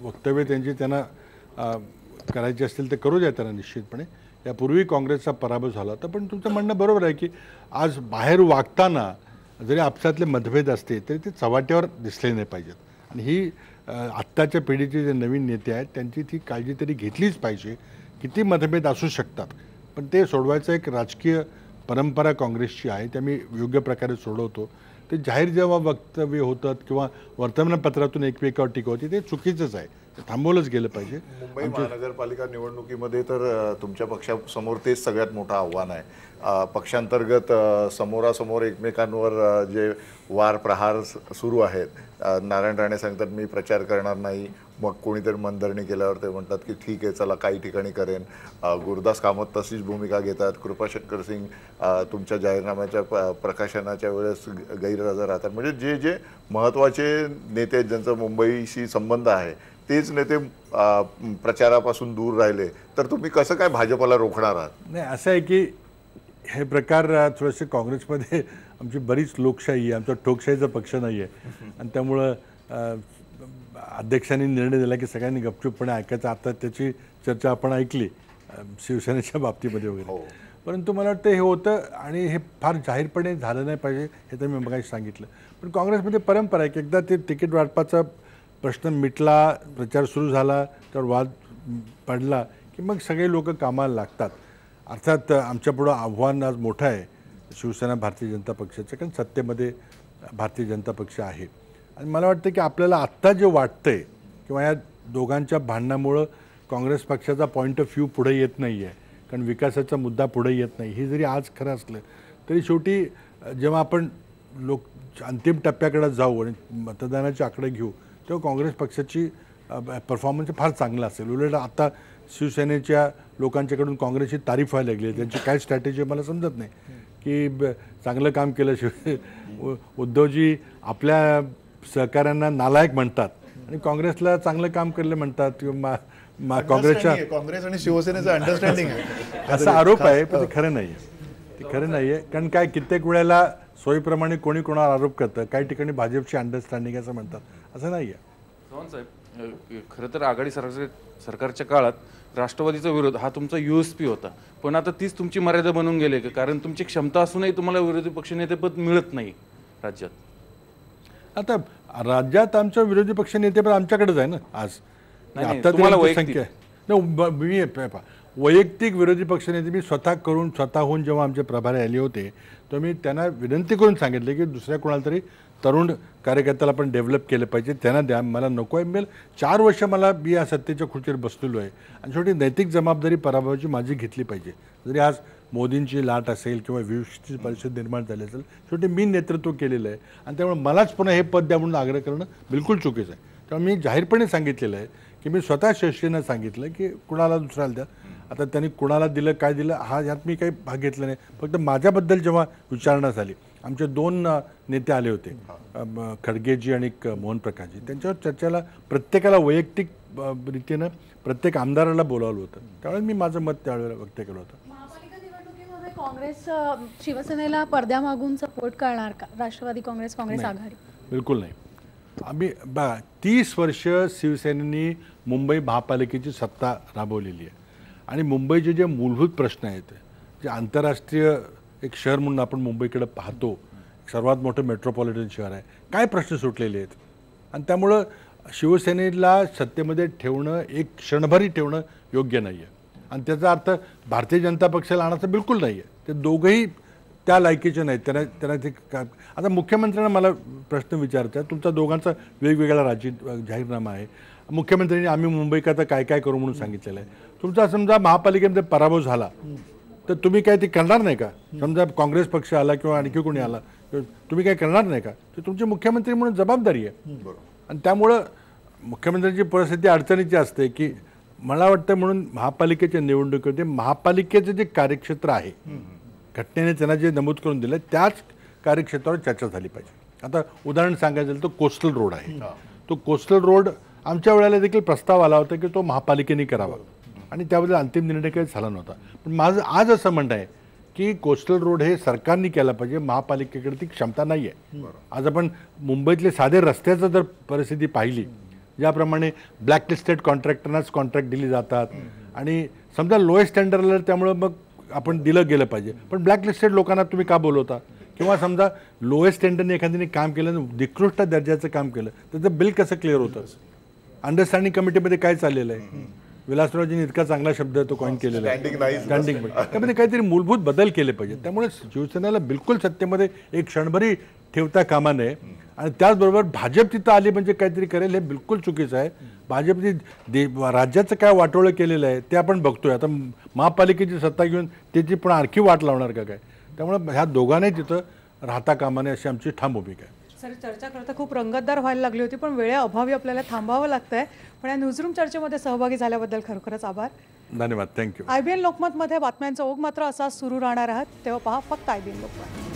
वक्तव्य त्यांना करायचे असतील ते करू द्या त्यांना निश्चितपणे. यापूर्वी काँग्रेसचा पराभव झाला होता, पण तुमचं म्हणणं बरोबर आहे की आज बाहेर वागताना जरी आपसातले मतभेद असते तरी ते चव्हाट्यावर दिसले नाही पाहिजेत. आणि ही आत्ताच्या पिढीचे जे नवीन नेते आहेत त्यांची ती काळजी तरी घेतलीच पाहिजे. किती मतभेद असू शकतात, पण ते सोडवायचं एक राजकीय परंपरा काँग्रेसची आहे, ते आम्ही योग्य प्रकारे सोडवतो. ते जाहीर जेव्हा वक्तव्य होतात किंवा वर्तमानपत्रातून एकमेकावर टीका होती ते चुकीचंच आहे, ते थांबवलंच गेलं पाहिजे. मुंबई महानगरपालिका निवडणुकीमध्ये तर तुमच्या पक्षासमोर तेच सगळ्यात मोठं आव्हान आहे. पक्षांतर्गत समोरासमोर एकमेकांवर जे वार प्रहार सुरू आहेत. नारायण राणे सांगतात मी प्रचार करणार नाही, मग कोणीतरी मनधरणी केल्यावर ते म्हणतात की ठीक आहे चला काही ठिकाणी करेन. गुरुदास कामत तशीच भूमिका घेतात. कृपाशंकर सिंग तुमच्या जाहीरनाम्याच्या प्रकाशनाच्या वेळेस गैरहजर राहतात. म्हणजे जे जे महत्त्वाचे नेते ज्यांचा मुंबईशी संबंध आहे तेच नेते प्रचारापासून दूर राहिले तर तुम्ही कसं काय भाजपला रोखणार आहात? नाही, असं आहे की हे प्रकार थोडेसे काँग्रेसमध्ये आमची बरीच लोकशाही आहे, आमचा ठोकशाहीचा पक्ष नाही आहे आणि त्यामुळं अध्यक्षांनी निर्णय दिला की सगळ्यांनी गपचूपपणे ऐकायचं. आता त्याची चर्चा आपण ऐकली शिवसेनेच्या बाबतीमध्ये वगैरे, परंतु मला वाटतं हे होतं आणि हे फार जाहीरपणे झालं नाही पाहिजे हे तर मी मगाशी सांगितलं. पण काँग्रेसमध्ये परंपरा आहे की एकदा ते तिकीट वाटपाचा प्रश्न मिटला, प्रचार सुरू झाला, तर वाद पडला की मग सगळे लोक कामाला लागतात. अर्थात आमच्यापुढं आव्हान आज मोठं आहे शिवसेना भारतीय जनता पक्षाचं, कारण सत्तेमध्ये भारतीय जनता पक्ष आहे. आणि मला वाटतं की आपल्याला आत्ता जे वाटतंय किंवा या दोघांच्या भांडणामुळं काँग्रेस पक्षाचा पॉईंट ऑफ व्ह्यू पुढे येत नाही आहे, कारण विकासाचा मुद्दा पुढे येत नाही. हे जरी आज खरं असलं तरी शेवटी जेव्हा आपण अंतिम टप्प्याकडे जाऊ आणि मतदानाचे आकडे घेऊ तेव्हा काँग्रेस पक्षाची परफॉर्मन्स फार चांगला असेल. उलट आता शिवसेनेच्या लोकांच्याकडून काँग्रेसची तारीफ व्हायला लागली आहे. त्यांची काय स्ट्रॅटेजी मला समजत नाही की चांगलं काम केलं. उद्धवजी आपल्या सहकाऱ्यांना नालायक म्हणतात आणि काँग्रेसला चांगलं काम केलं म्हणतात किंवा काँग्रेसच्या काँग्रेस आणि शिवसेनेचं अंडरस्टँडिंग आहे असा आरोप आहे, पण ते खरं नाही आहे. ते खरं नाही आहे, कारण काय कित्येक वेळेला सोयीप्रमाणे कोणी कोणावर आरोप करतं. काही ठिकाणी भाजपची अंडरस्टँडिंग असं म्हणतात, असं नाही आहे. चव्हाण साहेब, खरं तर आघाडी सरकारच्या काळात राष्ट्रवादीचा विरोध हा तुमचा USP होता, पण आता तीच तुमची मर्यादा बनून गेली का? कारण तुमची क्षमता असूनही तुम्हाला विरोधी पक्षनेतेपद मिळत नाही राज्यात. आता राज्यात आमचं विरोधी पक्ष नेतेपद आमच्याकडेच आहे ना आज. आता संख्या मी वैयक्तिक विरोधी पक्षनेते मी स्वतःहून जेव्हा आमचे प्रभारी आले होते तर मी त्यांना विनंती करून सांगितले की दुसऱ्या कोणाला तरी तरुण कार्यकर्त्याला आपण डेव्हलप केलं पाहिजे, त्यांना द्या, मला नको आहे. 4 वर्ष मला मी या सत्तेच्या खुर्चीवर बसलेलो आहे आणि शेवटी नैतिक जबाबदारी पराभवाची माझी घेतली पाहिजे. जरी आज मोदींची लाट असेल किंवा विशिष्ट परिस्थिती निर्माण झाली असेल, शेवटी मी नेतृत्व केलेलं आहे आणि त्यामुळे मलाच पुन्हा हे पद द्या म्हणून आग्रह करणं बिलकुल चुकीचं आहे. त्यामुळे मी जाहीरपणे सांगितलेलं आहे की मी स्वतः शिवसेनेनं सांगितलं की कुणाला दुसऱ्याला द्या. आता त्यांनी कुणाला दिलं काय दिलं हा यात मी काही भाग घेतला नाही. फक्त माझ्याबद्दल जेव्हा विचारणा झाली, आमचे 2 नेते आले होते, खडगेजी आणि मोहन प्रकाशजी, त्यांच्यावर चर्चेला प्रत्येकाला वैयक्तिक रीतीनं प्रत्येक आमदाराला बोलावलं होतं. त्यावेळेस मी माझं मत त्यावेळेला व्यक्त केलं होतं. महापालिका निवडणुकीमध्ये काँग्रेस शिवसेनेला पडद्यामागून सपोर्ट करणार का? राष्ट्रवादी काँग्रेस आघाडी? बिलकुल नाही. आम्ही 30 वर्ष शिवसेनेनी मुंबई महापालिकेची सत्ता राबवलेली आहे आणि मुंबईचे जे मूलभूत प्रश्न आहेत, जे आंतरराष्ट्रीय एक शहर म्हणून आपण मुंबईकडे पाहतो, सर्वात मोठं मेट्रोपॉलिटन शहर आहे, काय प्रश्न सुटलेले आहेत आणि त्यामुळं शिवसेनेला सत्तेमध्ये ठेवणं, एक क्षणभरी ठेवणं योग्य नाही आहे आणि त्याचा अर्थ भारतीय जनता पक्षाला आणायचं बिलकुल नाही आहे. ते दोघंही त्या लायकीचे नाहीत. त्यांना ते आता मुख्यमंत्र्यांना मला प्रश्न विचारायचा आहे, तुमचा दोघांचा वेगवेगळा जाहीरनामा आहे मुख्यमंत्र्यांनी आम्ही मुंबईकरता काय काय करू म्हणून सांगितलेलं आहे. तुमचा समजा महापालिकेमध्ये पराभव झाला तर तुम्ही काय ते करणार नाही का? समजा काँग्रेस पक्ष आला किंवा आणखी कोणी आला, तुम्ही काय करणार नाही का? ते तुमचे मुख्यमंत्री म्हणून जबाबदारी आहे. आणि त्यामुळं मुख्यमंत्र्यांची परिस्थिती अडचणीची असते की मला वाटतं म्हणून महापालिकेच्या निवडणुकीमध्ये महापालिकेचं जे कार्यक्षेत्र आहे, घटनेने त्यांना जे नमूद करून दिलं त्याच कार्यक्षेत्रावर चर्चा झाली पाहिजे. आता उदाहरण सांगायचं झालं तर कोस्टल रोड आहे. तो कोस्टल रोड आमच्या वेळेला देखील प्रस्ताव आला होता की तो महापालिकेने करावा आणि त्याबद्दल अंतिम निर्णय काही झाला नव्हता. पण माझं आज असं म्हणणं आहे की कोस्टल रोड हे सरकारने केला पाहिजे, महापालिकेकडे ती क्षमता नाही आहे. आज आपण मुंबईतले साधे रस्त्याचं जर परिस्थिती पाहिली, ज्याप्रमाणे ब्लॅकलिस्टेड कॉन्ट्रॅक्टरनाच कॉन्ट्रॅक्ट दिली जातात आणि समजा लोएस्ट स्टँडर्डला त्यामुळं मग आपण दिलं गेलं पाहिजे, पण ब्लॅकलिस्टेड लोकांना तुम्ही का बोलवता? किंवा समजा लोएस्ट स्टँडर्डने एखाद्याने काम केलं, निकृष्ट दर्जाचं काम केलं, त्याचं बिल कसं क्लिअर होतं? अंडरस्टँडिंग कमिटीमध्ये काय चाललेलं आहे? विलासरावजींनी इतका चांगला शब्द तो कॉइन केलेला आहे, स्टँडिंग. त्यामध्ये काहीतरी मूलभूत बदल केले पाहिजे. त्यामुळे शिवसेनेला बिलकुल सत्तेमध्ये एक क्षणभरी ठेवता कामा नये. आणि त्याचबरोबर भाजप तिथं आली म्हणजे काहीतरी करेल हे बिलकुल चुकीचं आहे. भाजपने राज्याचं काय वाटोळं केलेलं आहे ते आपण बघतोय. आता महापालिकेची सत्ता घेऊन त्याची पण आणखी वाट लावणार का काय? त्यामुळे ह्या दोघांनाही तिथं राहता कामा नये अशी आमची ठाम भूमिका आहे. सर, चर्चा करता खूप रंगतदार व्हायला लागली होती, पण वेळेअभावी आपल्याला थांबावं लागतंय. पण या न्यूजरूम चर्चेमध्ये सहभागी झाल्याबद्दल खरोखरच आभार. धन्यवाद. थँक्यू. IBN लोकमतमध्ये बातम्यांचा ओघ मात्र असाच सुरू राहणार आहात. तेव्हा पहा फक्त IBN लोकमत.